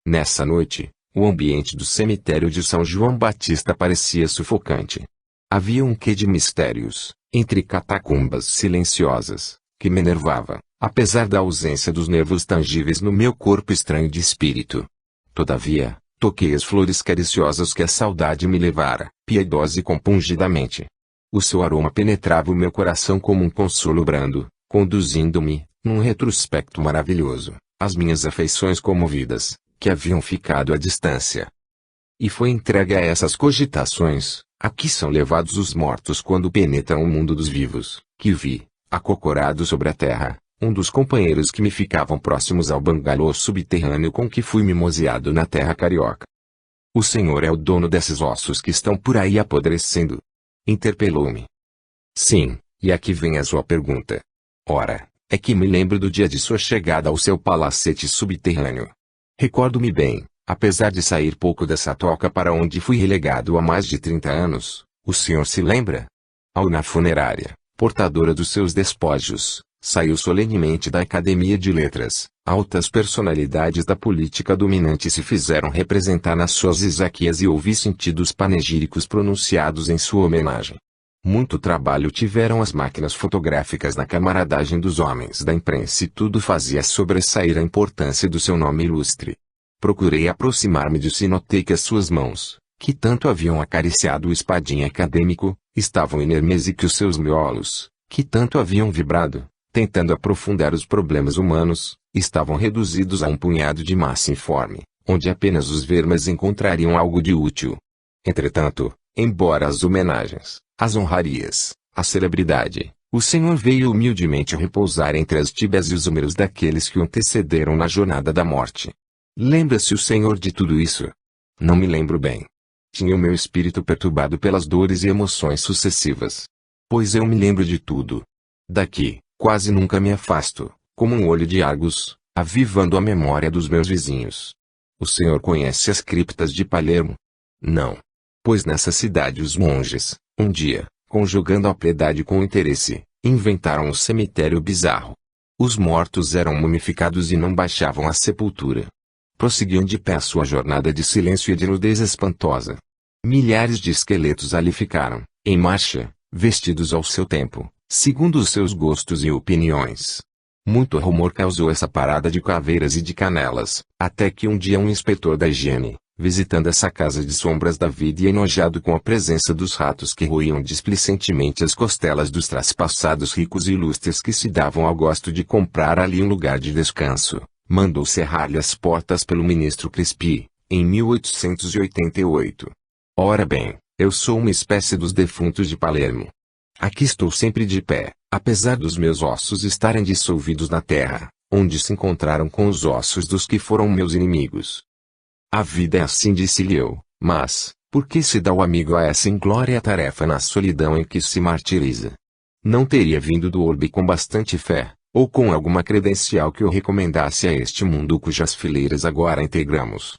Nessa noite, o ambiente do cemitério de São João Batista parecia sufocante. Havia um quê de mistérios, entre catacumbas silenciosas, que me enervava, apesar da ausência dos nervos tangíveis no meu corpo estranho de espírito. Todavia, toquei as flores cariciosas que a saudade me levara, piedosa e compungidamente. O seu aroma penetrava o meu coração como um consolo brando, conduzindo-me, num retrospecto maravilhoso, às minhas afeições comovidas, que haviam ficado à distância. E foi entregue a essas cogitações, a que são levados os mortos quando penetram o mundo dos vivos, que vi, acocorado sobre a terra, um dos companheiros que me ficavam próximos ao bangalô subterrâneo com que fui mimoseado na terra carioca. O Senhor é o dono desses ossos que estão por aí apodrecendo? Interpelou-me. Sim, e aqui vem a sua pergunta. Ora, é que me lembro do dia de sua chegada ao seu palacete subterrâneo. Recordo-me bem, apesar de sair pouco dessa toca para onde fui relegado há mais de 30 anos, o senhor se lembra? Ao na funerária, portadora dos seus despojos, saiu solenemente da Academia de Letras, altas personalidades da política dominante se fizeram representar nas suas Isaquias e ouvi sentidos panegíricos pronunciados em sua homenagem. Muito trabalho tiveram as máquinas fotográficas na camaradagem dos homens da imprensa e tudo fazia sobressair a importância do seu nome ilustre. Procurei aproximar-me disso e notei que as suas mãos, que tanto haviam acariciado o espadinho acadêmico, estavam inermes e que os seus miolos, que tanto haviam vibrado, tentando aprofundar os problemas humanos, estavam reduzidos a um punhado de massa informe, onde apenas os vermes encontrariam algo de útil. Entretanto, embora as homenagens, as honrarias, a celebridade, o Senhor veio humildemente repousar entre as tíbias e os húmeros daqueles que o antecederam na jornada da morte. Lembra-se o Senhor de tudo isso? Não me lembro bem. Tinha o meu espírito perturbado pelas dores e emoções sucessivas. Pois eu me lembro de tudo. Daqui, quase nunca me afasto, como um olho de Argus, avivando a memória dos meus vizinhos. O Senhor conhece as criptas de Palermo? Não. Pois nessa cidade os monges, um dia, conjugando a piedade com o interesse, inventaram um cemitério bizarro. Os mortos eram mumificados e não baixavam à sepultura. Prosseguiam de pé sua jornada de silêncio e de nudez espantosa. Milhares de esqueletos ali ficaram, em marcha, vestidos ao seu tempo, segundo os seus gostos e opiniões. Muito rumor causou essa parada de caveiras e de canelas, até que um dia um inspetor da higiene, visitando essa casa de sombras da vida e enojado com a presença dos ratos que roíam displicentemente as costelas dos traspassados ricos e ilustres que se davam ao gosto de comprar ali um lugar de descanso, mandou cerrar-lhe as portas pelo ministro Crispi, em 1888. Ora bem, eu sou uma espécie dos defuntos de Palermo. Aqui estou sempre de pé, apesar dos meus ossos estarem dissolvidos na terra, onde se encontraram com os ossos dos que foram meus inimigos. A vida é assim, disse-lhe eu, mas, por que se dá o amigo a essa inglória tarefa na solidão em que se martiriza? Não teria vindo do orbe com bastante fé, ou com alguma credencial que o recomendasse a este mundo cujas fileiras agora integramos.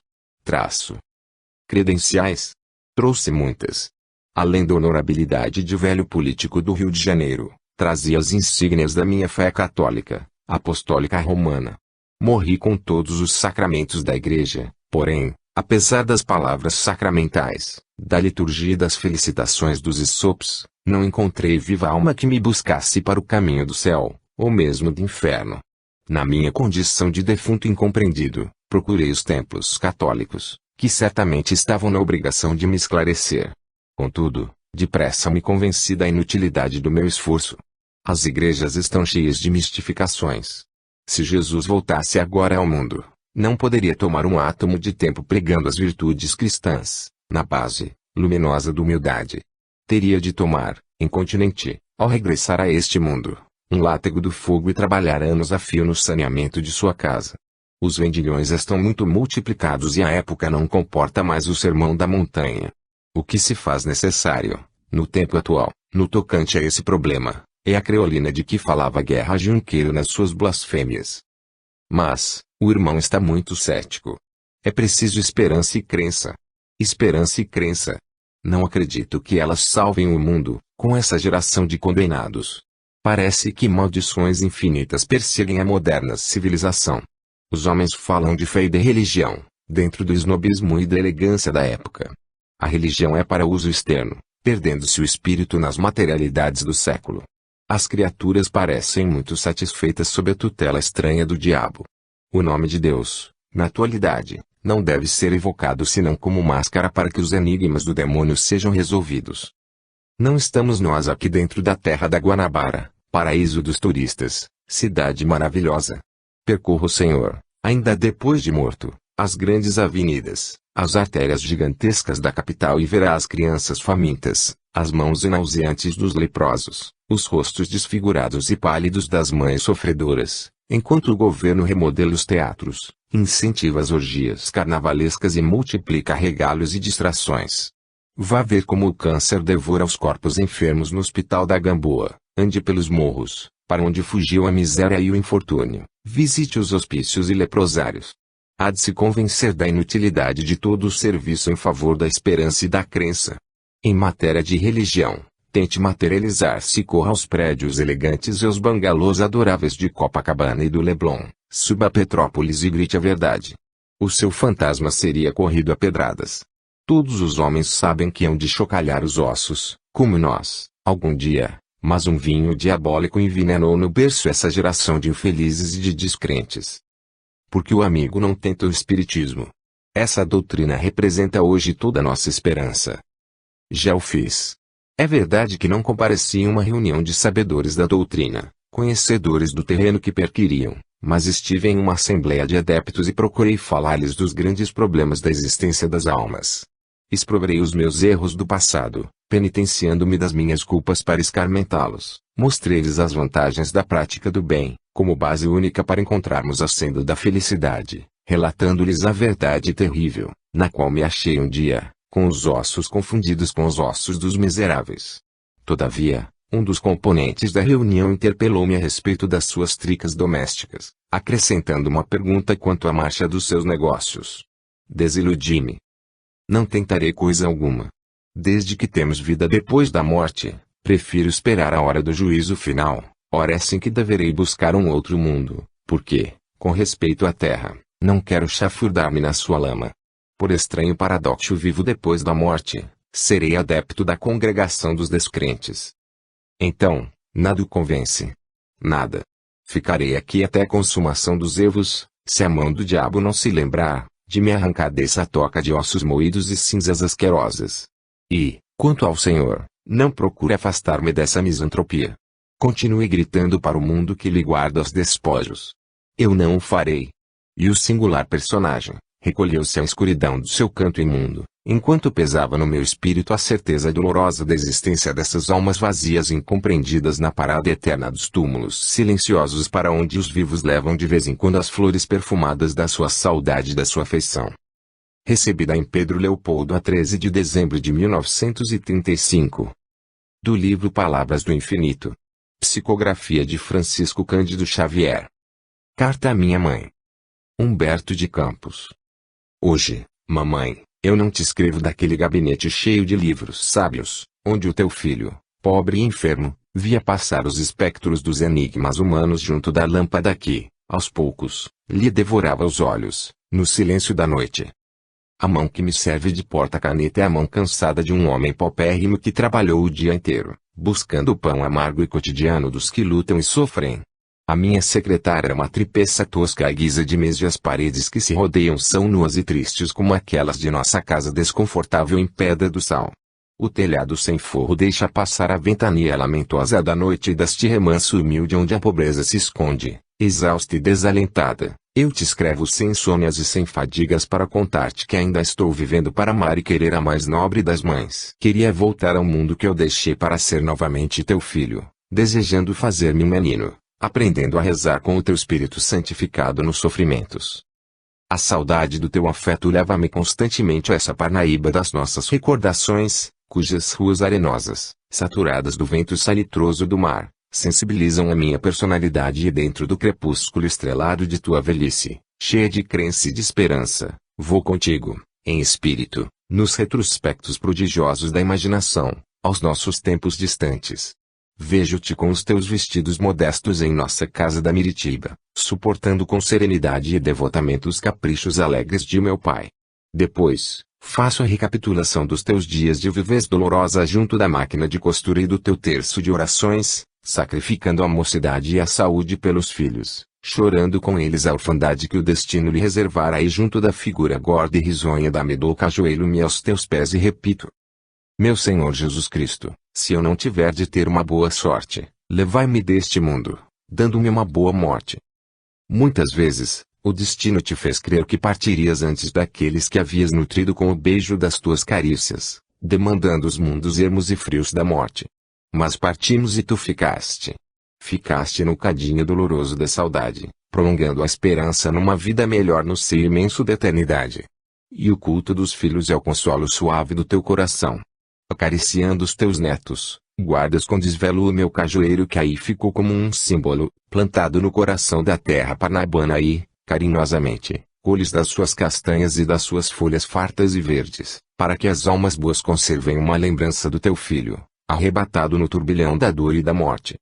Credenciais? Trouxe muitas. Além da honorabilidade de velho político do Rio de Janeiro, trazia as insígnias da minha fé católica, apostólica romana. Morri com todos os sacramentos da Igreja, porém, apesar das palavras sacramentais, da liturgia e das felicitações dos Isopos, não encontrei viva alma que me buscasse para o caminho do céu, ou mesmo do inferno. Na minha condição de defunto incompreendido, procurei os templos católicos, que certamente estavam na obrigação de me esclarecer. Contudo, depressa me convenci da inutilidade do meu esforço. As igrejas estão cheias de mistificações. Se Jesus voltasse agora ao mundo, não poderia tomar um átomo de tempo pregando as virtudes cristãs, na base luminosa da humildade. Teria de tomar, incontinente, ao regressar a este mundo, um látego do fogo e trabalhar anos a fio no saneamento de sua casa. Os vendilhões estão muito multiplicados e a época não comporta mais o sermão da montanha. O que se faz necessário, no tempo atual, no tocante a esse problema, é a creolina de que falava Guerra Junqueiro nas suas blasfêmias. Mas, o irmão está muito cético. É preciso esperança e crença. Esperança e crença. Não acredito que elas salvem o mundo, com essa geração de condenados. Parece que maldições infinitas perseguem a moderna civilização. Os homens falam de fé e de religião, dentro do snobismo e da elegância da época. A religião é para uso externo, perdendo-se o espírito nas materialidades do século. As criaturas parecem muito satisfeitas sob a tutela estranha do diabo. O nome de Deus, na atualidade, não deve ser evocado senão como máscara para que os enigmas do demônio sejam resolvidos. Não estamos nós aqui dentro da terra da Guanabara, paraíso dos turistas, cidade maravilhosa. Percorra, Senhor, ainda depois de morto, as grandes avenidas, as artérias gigantescas da capital e verá as crianças famintas, as mãos nauseantes dos leprosos, os rostos desfigurados e pálidos das mães sofredoras, enquanto o governo remodela os teatros, incentiva as orgias carnavalescas e multiplica regalos e distrações. Vá ver como o câncer devora os corpos enfermos no hospital da Gamboa, ande pelos morros, para onde fugiu a miséria e o infortúnio, visite os hospícios e leprosários. Há de se convencer da inutilidade de todo o serviço em favor da esperança e da crença. Em matéria de religião, tente materializar-se e corra aos prédios elegantes e aos bangalôs adoráveis de Copacabana e do Leblon, suba a Petrópolis e grite a verdade. O seu fantasma seria corrido a pedradas. Todos os homens sabem que hão de chocalhar os ossos, como nós, algum dia, mas um vinho diabólico envenenou no berço essa geração de infelizes e de descrentes. Porque o amigo não tenta o espiritismo. Essa doutrina representa hoje toda a nossa esperança. Já o fiz. É verdade que não compareci em uma reunião de sabedores da doutrina, conhecedores do terreno que perquiriam, mas estive em uma assembleia de adeptos e procurei falar-lhes dos grandes problemas da existência das almas. Exprobrei os meus erros do passado, penitenciando-me das minhas culpas para escarmentá-los. Mostrei-lhes as vantagens da prática do bem, como base única para encontrarmos a senda da felicidade, relatando-lhes a verdade terrível, na qual me achei um dia, com os ossos confundidos com os ossos dos miseráveis. Todavia, um dos componentes da reunião interpelou-me a respeito das suas tricas domésticas, acrescentando uma pergunta quanto à marcha dos seus negócios. Desiludi-me. Não tentarei coisa alguma. Desde que temos vida depois da morte, prefiro esperar a hora do juízo final, hora essa em que deverei buscar um outro mundo, porque, com respeito à terra, não quero chafurdar-me na sua lama. Por estranho paradoxo vivo depois da morte, serei adepto da congregação dos descrentes. Então, nada o convence. Nada. Ficarei aqui até a consumação dos erros, se a mão do diabo não se lembrar, de me arrancar dessa toca de ossos moídos e cinzas asquerosas. E, quanto ao Senhor, não procure afastar-me dessa misantropia. Continue gritando para o mundo que lhe guarda os despojos. Eu não o farei. E o singular personagem recolheu-se à escuridão do seu canto imundo, enquanto pesava no meu espírito a certeza dolorosa da existência dessas almas vazias e incompreendidas na parada eterna dos túmulos silenciosos para onde os vivos levam de vez em quando as flores perfumadas da sua saudade e da sua afeição. Recebida em Pedro Leopoldo a 13 de dezembro de 1935. Do livro Palavras do Infinito. Psicografia de Francisco Cândido Xavier. Carta à minha mãe. Humberto de Campos. Hoje, mamãe, eu não te escrevo daquele gabinete cheio de livros sábios, onde o teu filho, pobre e enfermo, via passar os espectros dos enigmas humanos junto da lâmpada que, aos poucos, lhe devorava os olhos, no silêncio da noite. A mão que me serve de porta-caneta é a mão cansada de um homem paupérrimo que trabalhou o dia inteiro, buscando o pão amargo e cotidiano dos que lutam e sofrem. A minha secretária é uma tripeça tosca à guisa de mesa e as paredes que se rodeiam são nuas e tristes como aquelas de nossa casa desconfortável em Pedra do Sal. O telhado sem forro deixa passar a ventania lamentosa da noite e deste remanso humilde onde a pobreza se esconde, exausta e desalentada. Eu te escrevo sem insônias e sem fadigas para contar-te que ainda estou vivendo para amar e querer a mais nobre das mães. Queria voltar ao mundo que eu deixei para ser novamente teu filho, desejando fazer-me um menino, aprendendo a rezar com o teu espírito santificado nos sofrimentos. A saudade do teu afeto leva-me constantemente a essa Parnaíba das nossas recordações, cujas ruas arenosas, saturadas do vento salitroso do mar, sensibilizam a minha personalidade e dentro do crepúsculo estrelado de tua velhice, cheia de crença e de esperança, vou contigo, em espírito, nos retrospectos prodigiosos da imaginação, aos nossos tempos distantes. Vejo-te com os teus vestidos modestos em nossa casa da Miritiba, suportando com serenidade e devotamento os caprichos alegres de meu pai. Depois, faço a recapitulação dos teus dias de vivez dolorosa junto da máquina de costura e do teu terço de orações, sacrificando a mocidade e a saúde pelos filhos, chorando com eles a orfandade que o destino lhe reservara e junto da figura gorda e risonha da Medoca ajoelho-me aos teus pés e repito: meu Senhor Jesus Cristo, se eu não tiver de ter uma boa sorte, levai-me deste mundo, dando-me uma boa morte. Muitas vezes, o destino te fez crer que partirias antes daqueles que havias nutrido com o beijo das tuas carícias, demandando os mundos ermos e frios da morte. Mas partimos e tu ficaste. Ficaste no cadinho doloroso da saudade, prolongando a esperança numa vida melhor no seio imenso da eternidade. E o culto dos filhos é o consolo suave do teu coração. Acariciando os teus netos, guardas com desvelo o meu cajueiro que aí ficou como um símbolo, plantado no coração da terra parnaibana e, carinhosamente, colhes das suas castanhas e das suas folhas fartas e verdes, para que as almas boas conservem uma lembrança do teu filho, arrebatado no turbilhão da dor e da morte.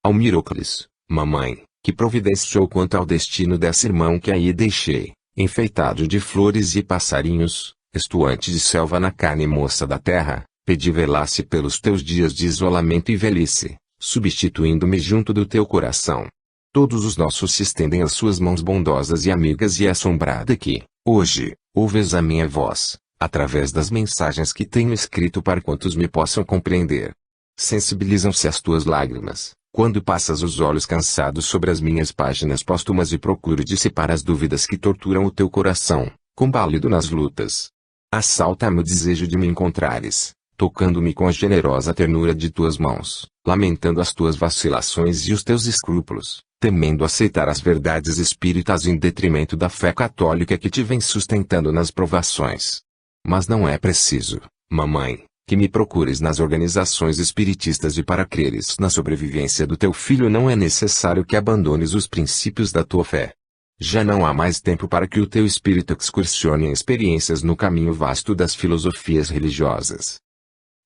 Ao Mirocles, mamãe, que providenciou quanto ao destino desse irmão que aí deixei, enfeitado de flores e passarinhos, estuante de selva na carne moça da terra, Pedi velasse pelos teus dias de isolamento e velhice, substituindo-me junto do teu coração. Todos os nossos se estendem as suas mãos bondosas e amigas e é assombrada que, hoje, ouves a minha voz, através das mensagens que tenho escrito para quantos me possam compreender. Sensibilizam-se as tuas lágrimas, quando passas os olhos cansados sobre as minhas páginas póstumas e procuro dissipar as dúvidas que torturam o teu coração, combalido nas lutas. Assalta-me o desejo de me encontrares, tocando-me com a generosa ternura de tuas mãos, lamentando as tuas vacilações e os teus escrúpulos, temendo aceitar as verdades espíritas em detrimento da fé católica que te vem sustentando nas provações. Mas não é preciso, mamãe, que me procures nas organizações espiritistas e para creres na sobrevivência do teu filho não é necessário que abandones os princípios da tua fé. Já não há mais tempo para que o teu espírito excursione em experiências no caminho vasto das filosofias religiosas.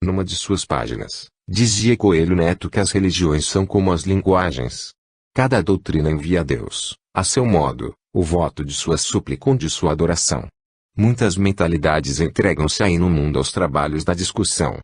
Numa de suas páginas, dizia Coelho Neto que as religiões são como as linguagens. Cada doutrina envia a Deus, a seu modo, o voto de sua súplica ou de sua adoração. Muitas mentalidades entregam-se aí no mundo aos trabalhos da discussão.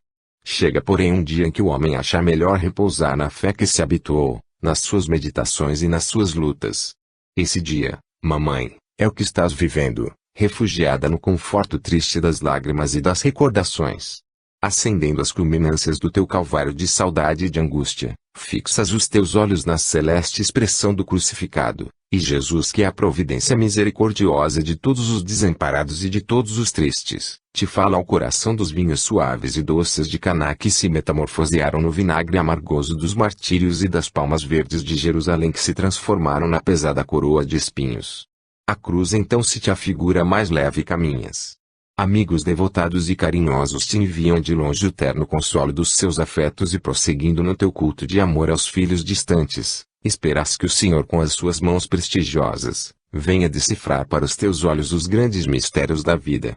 Chega porém um dia em que o homem acha melhor repousar na fé que se habituou, nas suas meditações e nas suas lutas. Esse dia, mamãe, é o que estás vivendo, refugiada no conforto triste das lágrimas e das recordações. Acendendo as culminâncias do teu calvário de saudade e de angústia, fixas os teus olhos na celeste expressão do crucificado, e Jesus que é a providência misericordiosa de todos os desamparados e de todos os tristes, te fala ao coração dos vinhos suaves e doces de Caná que se metamorfosearam no vinagre amargoso dos martírios e das palmas verdes de Jerusalém que se transformaram na pesada coroa de espinhos. A cruz então se te afigura mais leve e caminhas. Amigos devotados e carinhosos te enviam de longe o terno consolo dos seus afetos e prosseguindo no teu culto de amor aos filhos distantes, esperas que o Senhor com as suas mãos prestigiosas, venha decifrar para os teus olhos os grandes mistérios da vida.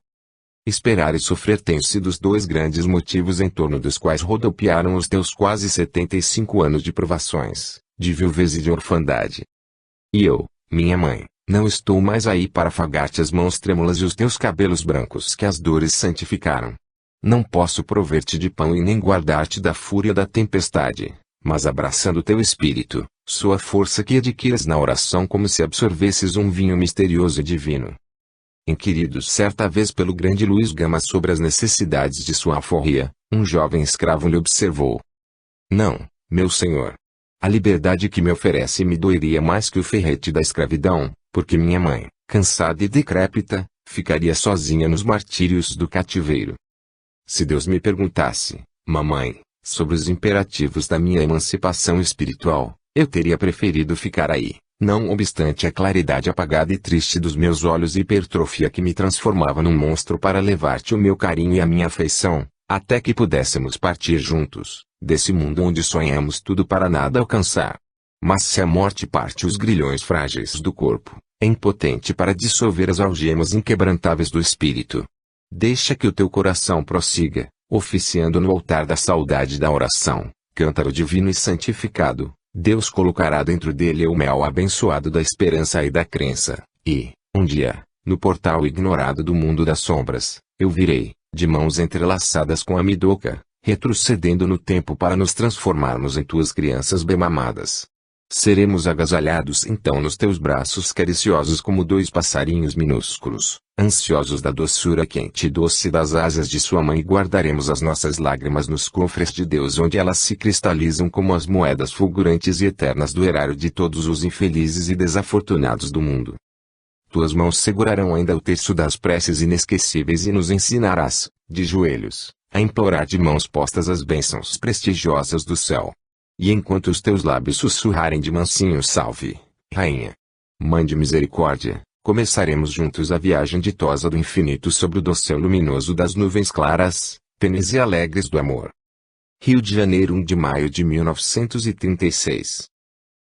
Esperar e sofrer têm sido os dois grandes motivos em torno dos quais rodopiaram os teus quase 75 anos de provações, de viuvez e de orfandade. E eu, minha mãe, não estou mais aí para afagar-te as mãos trêmulas e os teus cabelos brancos que as dores santificaram. Não posso prover-te de pão e nem guardar-te da fúria da tempestade, mas abraçando teu espírito, sou a força que adquires na oração como se absorvesses um vinho misterioso e divino. Inquirido certa vez pelo grande Luiz Gama sobre as necessidades de sua alforria, um jovem escravo lhe observou: Não, meu senhor. A liberdade que me oferece me doeria mais que o ferrete da escravidão, porque minha mãe, cansada e decrépita, ficaria sozinha nos martírios do cativeiro. Se Deus me perguntasse, mamãe, sobre os imperativos da minha emancipação espiritual, eu teria preferido ficar aí, não obstante a claridade apagada e triste dos meus olhos e hipertrofia que me transformava num monstro para levar-te o meu carinho e a minha afeição, até que pudéssemos partir juntos, desse mundo onde sonhamos tudo para nada alcançar. Mas se a morte parte os grilhões frágeis do corpo, é impotente para dissolver as algemas inquebrantáveis do espírito. Deixa que o teu coração prossiga, oficiando no altar da saudade da oração, cântaro divino e santificado. Deus colocará dentro dele o mel abençoado da esperança e da crença, e, um dia, no portal ignorado do mundo das sombras, eu virei, de mãos entrelaçadas com a Midoka, retrocedendo no tempo para nos transformarmos em tuas crianças bem mamadas. Seremos agasalhados então nos teus braços cariciosos como dois passarinhos minúsculos, ansiosos da doçura quente e doce das asas de sua mãe, e guardaremos as nossas lágrimas nos cofres de Deus onde elas se cristalizam como as moedas fulgurantes e eternas do erário de todos os infelizes e desafortunados do mundo. Tuas mãos segurarão ainda o terço das preces inesquecíveis e nos ensinarás, de joelhos, a implorar de mãos postas as bênçãos prestigiosas do céu. E enquanto os teus lábios sussurrarem de mansinho salve, Rainha, Mãe de Misericórdia, começaremos juntos a viagem ditosa do infinito sobre o dossel luminoso das nuvens claras, tenues e alegres do amor. Rio de Janeiro, 1 de maio de 1936.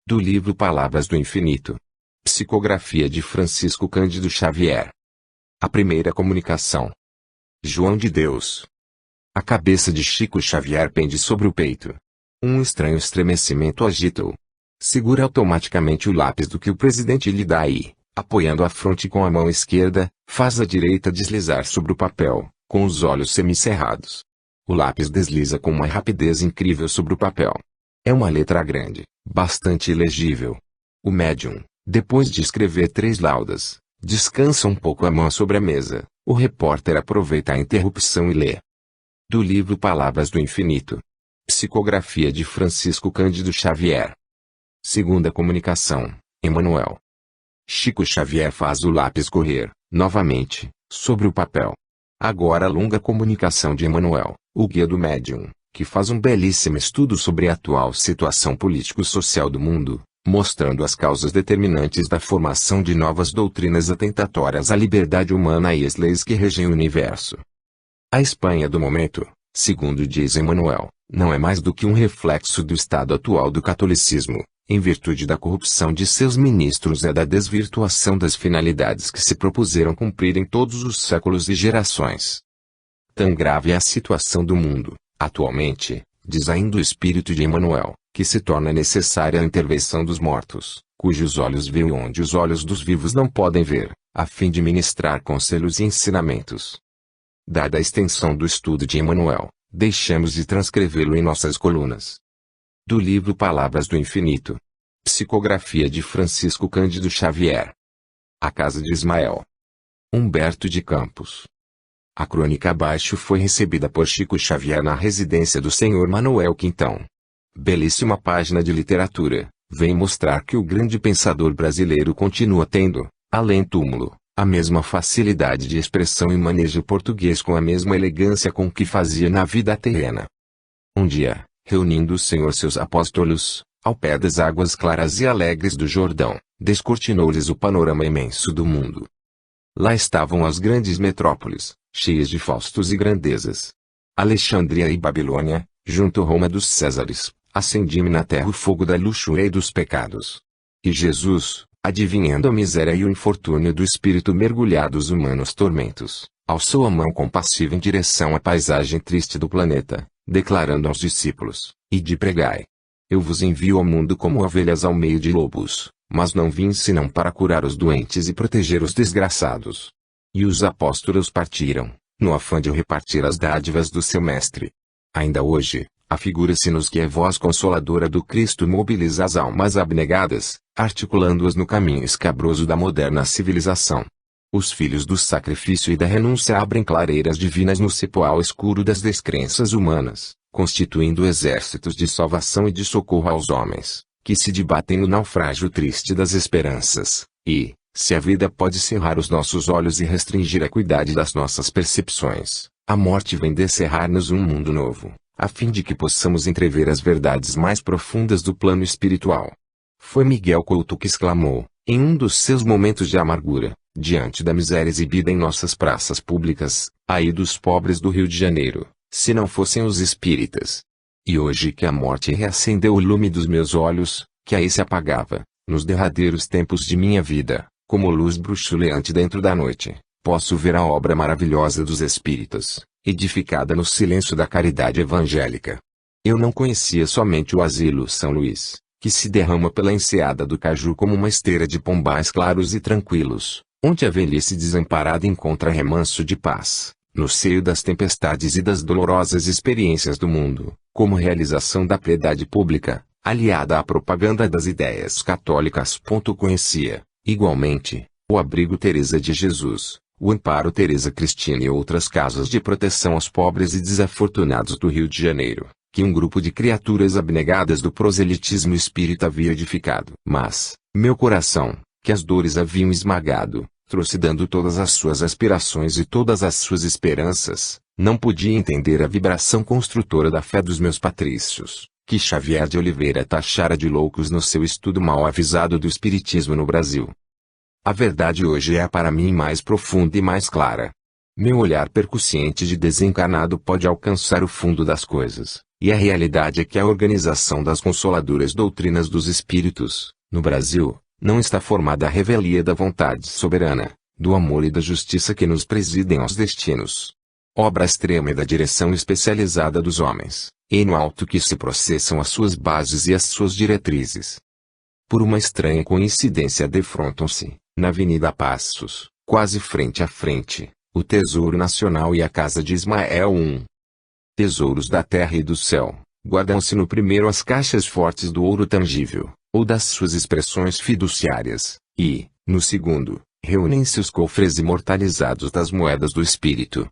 Do livro Palavras do Infinito. Psicografia de Francisco Cândido Xavier. A primeira comunicação. João de Deus. A cabeça de Chico Xavier pende sobre o peito. Um estranho estremecimento agita-o. Segura automaticamente o lápis do que o presidente lhe dá e, apoiando a fronte com a mão esquerda, faz a direita deslizar sobre o papel, com os olhos semicerrados. O lápis desliza com uma rapidez incrível sobre o papel. É uma letra grande, bastante ilegível. O médium, depois de escrever 3 laudas, descansa um pouco a mão sobre a mesa. O repórter aproveita a interrupção e lê. Do livro Palavras do Infinito. Psicografia de Francisco Cândido Xavier. Segunda comunicação, Emmanuel. Chico Xavier faz o lápis correr, novamente, sobre o papel. Agora a longa comunicação de Emmanuel, o guia do médium, que faz um belíssimo estudo sobre a atual situação político-social do mundo, mostrando as causas determinantes da formação de novas doutrinas atentatórias à liberdade humana e às leis que regem o universo. A Espanha do momento, segundo diz Emmanuel, não é mais do que um reflexo do estado atual do catolicismo, em virtude da corrupção de seus ministros e da desvirtuação das finalidades que se propuseram cumprir em todos os séculos e gerações. Tão grave é a situação do mundo, atualmente, diz ainda o espírito de Emmanuel, que se torna necessária a intervenção dos mortos, cujos olhos veem onde os olhos dos vivos não podem ver, a fim de ministrar conselhos e ensinamentos. Dada a extensão do estudo de Emmanuel, deixamos de transcrevê-lo em nossas colunas. Do livro Palavras do Infinito. Psicografia de Francisco Cândido Xavier. A Casa de Ismael. Humberto de Campos. A crônica abaixo foi recebida por Chico Xavier na residência do Sr. Manuel Quintão. Belíssima página de literatura, vem mostrar que o grande pensador brasileiro continua tendo, além túmulo, a mesma facilidade de expressão e manejo português com a mesma elegância com que fazia na vida terrena. Um dia, reunindo o Senhor seus apóstolos, ao pé das águas claras e alegres do Jordão, descortinou-lhes o panorama imenso do mundo. Lá estavam as grandes metrópoles, cheias de faustos e grandezas. Alexandria e Babilônia, junto a Roma dos Césares, acendia-me na terra o fogo da luxúria e dos pecados. E Jesus, adivinhando a miséria e o infortúnio do espírito mergulhados humanos tormentos, alçou a mão compassiva em direção à paisagem triste do planeta, declarando aos discípulos: Ide pregai. Eu vos envio ao mundo como ovelhas ao meio de lobos, mas não vim senão para curar os doentes e proteger os desgraçados. E os apóstolos partiram, no afã de repartir as dádivas do seu mestre. Ainda hoje, afigura-se-nos que a voz consoladora do Cristo mobiliza as almas abnegadas, articulando-as no caminho escabroso da moderna civilização. Os filhos do sacrifício e da renúncia abrem clareiras divinas no cipoal escuro das descrenças humanas, constituindo exércitos de salvação e de socorro aos homens, que se debatem no naufrágio triste das esperanças, e, se a vida pode cerrar os nossos olhos e restringir a acuidade das nossas percepções, a morte vem descerrar-nos um mundo novo, a fim de que possamos entrever as verdades mais profundas do plano espiritual. Foi Miguel Couto que exclamou, em um dos seus momentos de amargura, diante da miséria exibida em nossas praças públicas: ai dos pobres do Rio de Janeiro, se não fossem os espíritas. E hoje que a morte reacendeu o lume dos meus olhos, que aí se apagava, nos derradeiros tempos de minha vida, como luz bruxuleante dentro da noite, posso ver a obra maravilhosa dos espíritas, edificada no silêncio da caridade evangélica. Eu não conhecia somente o asilo São Luís, que se derrama pela enseada do Caju como uma esteira de pombais claros e tranquilos, onde a velhice desamparada encontra remanso de paz, no seio das tempestades e das dolorosas experiências do mundo, como realização da piedade pública, aliada à propaganda das ideias católicas. Conhecia, igualmente, o abrigo Teresa de Jesus, o Amparo Teresa Cristina e outras casas de proteção aos pobres e desafortunados do Rio de Janeiro, que um grupo de criaturas abnegadas do proselitismo espírita havia edificado. Mas, meu coração, que as dores haviam esmagado, trucidando todas as suas aspirações e todas as suas esperanças, não podia entender a vibração construtora da fé dos meus patrícios, que Xavier de Oliveira taxara de loucos no seu estudo mal avisado do espiritismo no Brasil. A verdade hoje é para mim mais profunda e mais clara. Meu olhar percussiente de desencarnado pode alcançar o fundo das coisas, e a realidade é que a organização das consoladoras doutrinas dos espíritos, no Brasil, não está formada à revelia da vontade soberana, do amor e da justiça que nos presidem aos destinos. Obra extrema e da direção especializada dos homens, e no alto que se processam as suas bases e as suas diretrizes. Por uma estranha coincidência defrontam-se, na Avenida Passos, quase frente a frente, o Tesouro Nacional e a Casa de Ismael. Tesouros da terra e do céu, guardam-se no primeiro as caixas fortes do ouro tangível, ou das suas expressões fiduciárias, e, no segundo, reúnem-se os cofres imortalizados das moedas do espírito.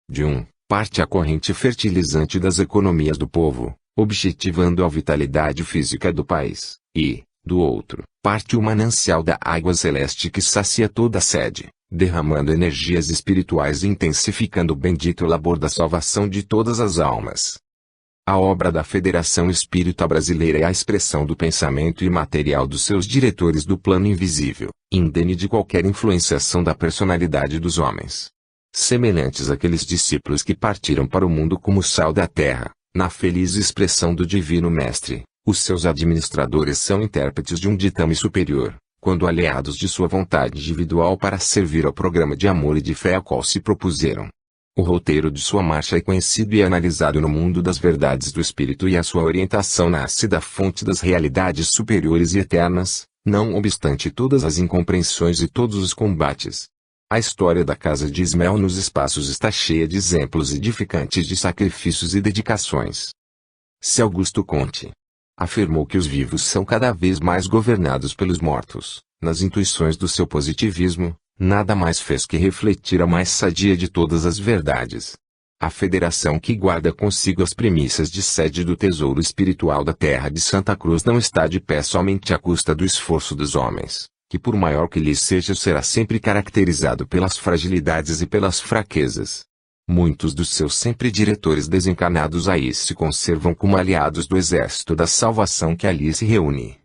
De um, parte a corrente fertilizante das economias do povo, objetivando a vitalidade física do país, e, do outro, parte o manancial da água celeste que sacia toda a sede, derramando energias espirituais e intensificando o bendito labor da salvação de todas as almas. A obra da Federação Espírita Brasileira é a expressão do pensamento imaterial dos seus diretores do plano invisível, indene de qualquer influenciação da personalidade dos homens. Semelhantes àqueles discípulos que partiram para o mundo como sal da terra, na feliz expressão do Divino Mestre, os seus administradores são intérpretes de um ditame superior, quando aliados de sua vontade individual para servir ao programa de amor e de fé a qual se propuseram. O roteiro de sua marcha é conhecido e analisado no mundo das verdades do Espírito e a sua orientação nasce da fonte das realidades superiores e eternas, não obstante todas as incompreensões e todos os combates. A história da casa de Ismael nos espaços está cheia de exemplos edificantes de sacrifícios e dedicações. Se Augusto Conte afirmou que os vivos são cada vez mais governados pelos mortos, nas intuições do seu positivismo, nada mais fez que refletir a mais sadia de todas as verdades. A federação que guarda consigo as premissas de sede do tesouro espiritual da terra de Santa Cruz não está de pé somente à custa do esforço dos homens, que por maior que lhes seja será sempre caracterizado pelas fragilidades e pelas fraquezas. Muitos dos seus sempre diretores desencarnados aí se conservam como aliados do exército da salvação que ali se reúne.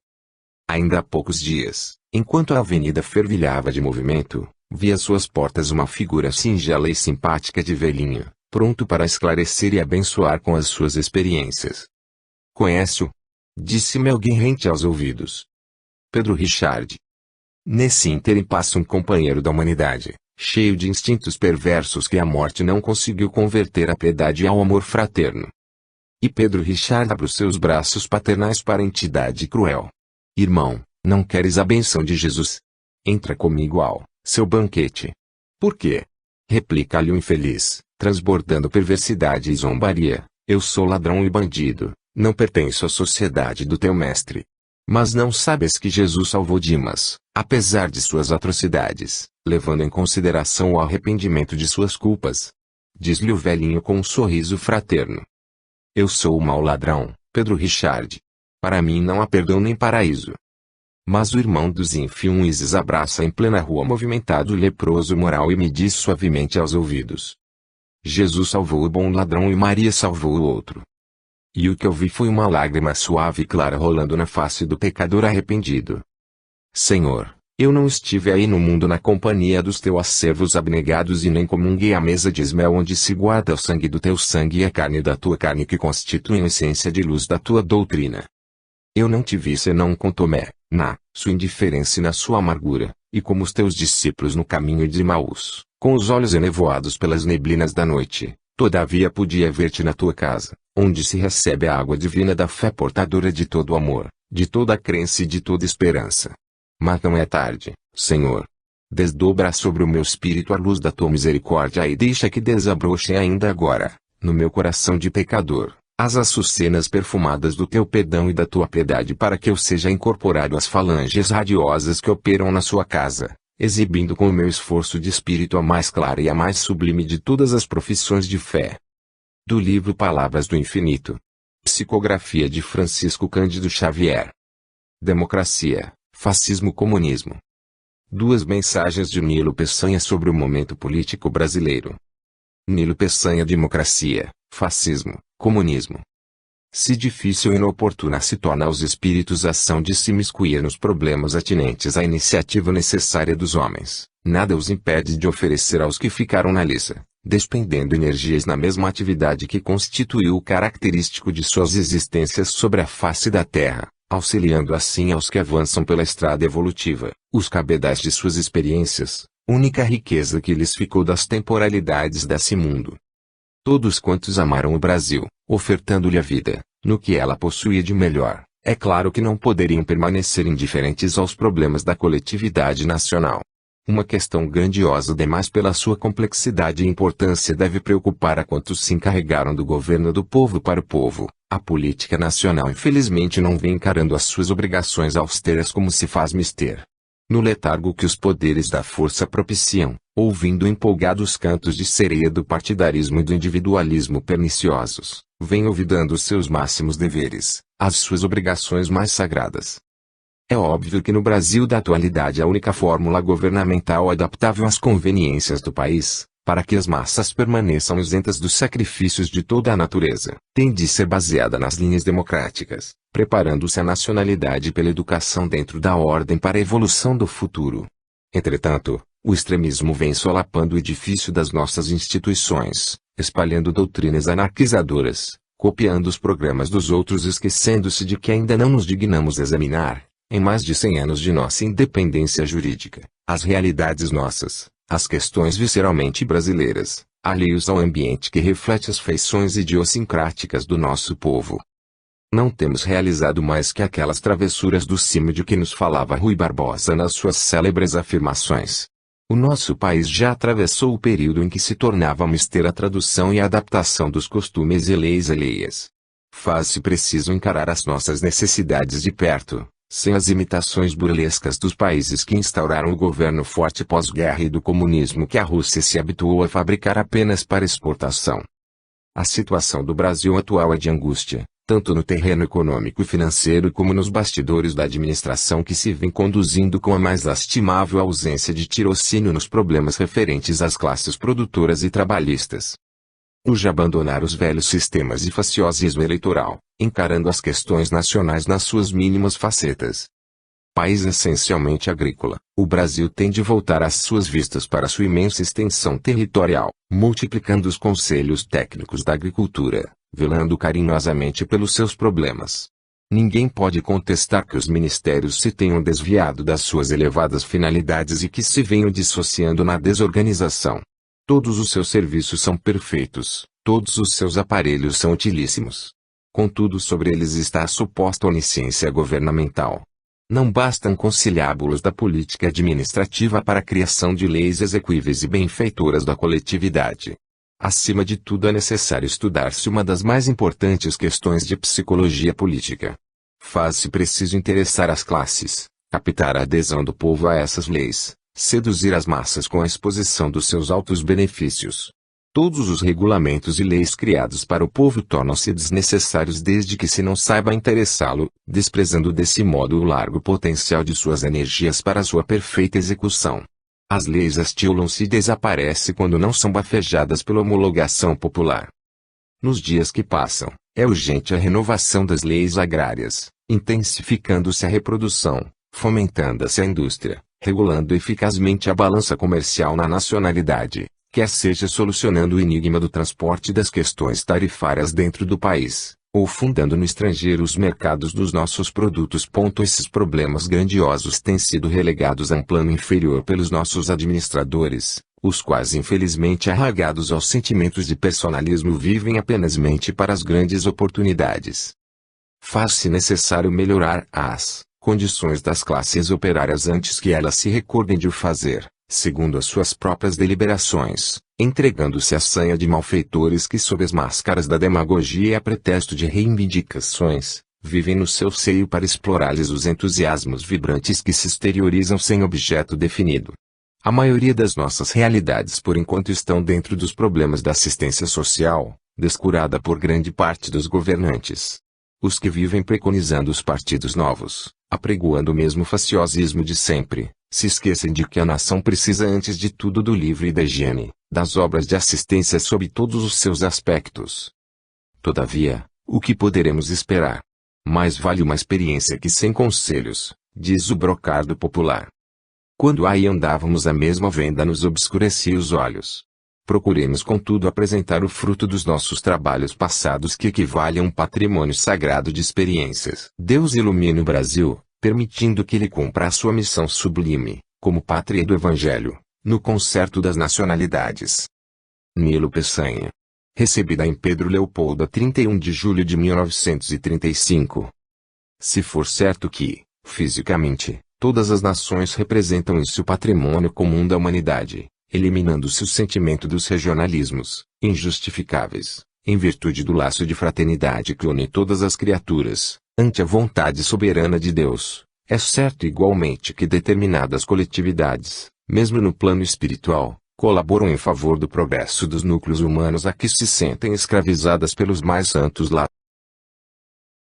Ainda há poucos dias, enquanto a avenida fervilhava de movimento, vi às suas portas uma figura singela e simpática de velhinho, pronto para esclarecer e abençoar com as suas experiências. Conhece-o? Disse-me alguém rente aos ouvidos. Pedro Richard. Nesse ínterim passa um companheiro da humanidade, cheio de instintos perversos que a morte não conseguiu converter à piedade e ao amor fraterno. E Pedro Richard abre os seus braços paternais para a entidade cruel. Irmão, não queres a benção de Jesus? Entra comigo ao seu banquete. Por quê? Replica-lhe o infeliz, transbordando perversidade e zombaria. Eu sou ladrão e bandido, não pertenço à sociedade do teu mestre. Mas não sabes que Jesus salvou Dimas, apesar de suas atrocidades, levando em consideração o arrependimento de suas culpas. Diz-lhe o velhinho com um sorriso fraterno. Eu sou o mau ladrão, Pedro Richard. Para mim não há perdão nem paraíso. Mas o irmão dos infelices abraça em plena rua movimentado o leproso moral e me diz suavemente aos ouvidos. Jesus salvou o bom ladrão e Maria salvou o outro. E o que eu vi foi uma lágrima suave e clara rolando na face do pecador arrependido. Senhor, eu não estive aí no mundo na companhia dos teus servos abnegados e nem comunguei à mesa de Ismael onde se guarda o sangue do teu sangue e a carne da tua carne que constituem a essência de luz da tua doutrina. Eu não te vi senão com Tomé, na sua indiferença e na sua amargura, e como os teus discípulos no caminho de Emaús, com os olhos enevoados pelas neblinas da noite. Todavia podia ver-te na tua casa, onde se recebe a água divina da fé portadora de todo o amor, de toda a crença e de toda esperança. Mas não é tarde, Senhor. Desdobra sobre o meu espírito a luz da tua misericórdia e deixa que desabroche ainda agora, no meu coração de pecador, as açucenas perfumadas do teu perdão e da tua piedade para que eu seja incorporado às falanges radiosas que operam na sua casa, exibindo com o meu esforço de espírito a mais clara e a mais sublime de todas as profissões de fé. Do livro Palavras do Infinito. Psicografia de Francisco Cândido Xavier. Democracia, Fascismo-Comunismo. Duas mensagens de Nilo Peçanha sobre o momento político brasileiro. Nilo Peçanha. Democracia, Fascismo, Comunismo. Se difícil e inoportuna se torna aos espíritos a ação de se miscuir nos problemas atinentes à iniciativa necessária dos homens, nada os impede de oferecer aos que ficaram na liça, despendendo energias na mesma atividade que constituiu o característico de suas existências sobre a face da terra, auxiliando assim aos que avançam pela estrada evolutiva, os cabedais de suas experiências, única riqueza que lhes ficou das temporalidades desse mundo. Todos quantos amaram o Brasil, ofertando-lhe a vida, no que ela possuía de melhor, é claro que não poderiam permanecer indiferentes aos problemas da coletividade nacional. Uma questão grandiosa demais pela sua complexidade e importância deve preocupar a quantos se encarregaram do governo do povo para o povo. A política nacional infelizmente não vem encarando as suas obrigações austeras como se faz mister. No letargo que os poderes da força propiciam, ouvindo empolgados cantos de sereia do partidarismo e do individualismo perniciosos, vem olvidando os seus máximos deveres, as suas obrigações mais sagradas. É óbvio que no Brasil da atualidade a única fórmula governamental adaptável às conveniências do país, para que as massas permaneçam isentas dos sacrifícios de toda a natureza, tem de ser baseada nas linhas democráticas, preparando-se a nacionalidade pela educação dentro da ordem para a evolução do futuro. Entretanto, o extremismo vem solapando o edifício das nossas instituições, espalhando doutrinas anarquizadoras, copiando os programas dos outros, esquecendo-se de que ainda não nos dignamos examinar, em mais de 100 anos de nossa independência jurídica, as realidades nossas, as questões visceralmente brasileiras, alheios ao ambiente que reflete as feições idiosincráticas do nosso povo. Não temos realizado mais que aquelas travessuras do cimo de que nos falava Rui Barbosa nas suas célebres afirmações. O nosso país já atravessou o período em que se tornava mister a tradução e a adaptação dos costumes e leis alheias. Faz-se preciso encarar as nossas necessidades de perto, sem as imitações burlescas dos países que instauraram o governo forte pós-guerra e do comunismo que a Rússia se habituou a fabricar apenas para exportação. A situação do Brasil atual é de angústia, tanto no terreno econômico e financeiro como nos bastidores da administração que se vem conduzindo com a mais lastimável ausência de tirocínio nos problemas referentes às classes produtoras e trabalhistas. Urge abandonar os velhos sistemas de faciosismo eleitoral, encarando as questões nacionais nas suas mínimas facetas. País essencialmente agrícola, o Brasil tem de voltar as suas vistas para sua imensa extensão territorial, multiplicando os conselhos técnicos da agricultura, velando carinhosamente pelos seus problemas. Ninguém pode contestar que os ministérios se tenham desviado das suas elevadas finalidades e que se venham dissociando na desorganização. Todos os seus serviços são perfeitos, todos os seus aparelhos são utilíssimos. Contudo, sobre eles está a suposta onisciência governamental. Não bastam conciliábulos da política administrativa para a criação de leis exequíveis e benfeitoras da coletividade. Acima de tudo é necessário estudar-se uma das mais importantes questões de psicologia política. Faz-se preciso interessar as classes, captar a adesão do povo a essas leis, seduzir as massas com a exposição dos seus altos benefícios. Todos os regulamentos e leis criados para o povo tornam-se desnecessários desde que se não saiba interessá-lo, desprezando desse modo o largo potencial de suas energias para sua perfeita execução. As leis hastilam-se e desaparecem quando não são bafejadas pela homologação popular. Nos dias que passam, é urgente a renovação das leis agrárias, intensificando-se a reprodução, fomentando-se a indústria, regulando eficazmente a balança comercial na nacionalidade, quer seja solucionando o enigma do transporte das questões tarifárias dentro do país, ou fundando no estrangeiro os mercados dos nossos produtos. Esses problemas grandiosos têm sido relegados a um plano inferior pelos nossos administradores, os quais infelizmente arraigados aos sentimentos de personalismo vivem apenas mente para as grandes oportunidades. Faz-se necessário melhorar as condições das classes operárias antes que elas se recordem de o fazer, segundo as suas próprias deliberações, entregando-se à sanha de malfeitores que sob as máscaras da demagogia e a pretexto de reivindicações, vivem no seu seio para explorar-lhes os entusiasmos vibrantes que se exteriorizam sem objeto definido. A maioria das nossas realidades por enquanto estão dentro dos problemas da assistência social, descurada por grande parte dos governantes. Os que vivem preconizando os partidos novos, apregoando o mesmo faciosismo de sempre, se esquecem de que a nação precisa antes de tudo do livro e da higiene, das obras de assistência sob todos os seus aspectos. Todavia, o que poderemos esperar? Mais vale uma experiência que 100 conselhos, diz o brocardo popular. Quando aí andávamos a mesma venda nos obscurecia os olhos. Procuremos contudo apresentar o fruto dos nossos trabalhos passados que equivale a um patrimônio sagrado de experiências. Deus ilumine o Brasil, permitindo que ele cumpra a sua missão sublime, como pátria do Evangelho, no concerto das nacionalidades. Nilo Peçanha. Recebida em Pedro Leopoldo a 31 de julho de 1935. Se for certo que, fisicamente, Todas as nações representam em si o patrimônio comum da humanidade, eliminando-se o sentimento dos regionalismos, injustificáveis, em virtude do laço de fraternidade que une todas as criaturas, ante a vontade soberana de Deus. É certo igualmente que determinadas coletividades, mesmo no plano espiritual, colaboram em favor do progresso dos núcleos humanos a que se sentem escravizadas pelos mais santos laços.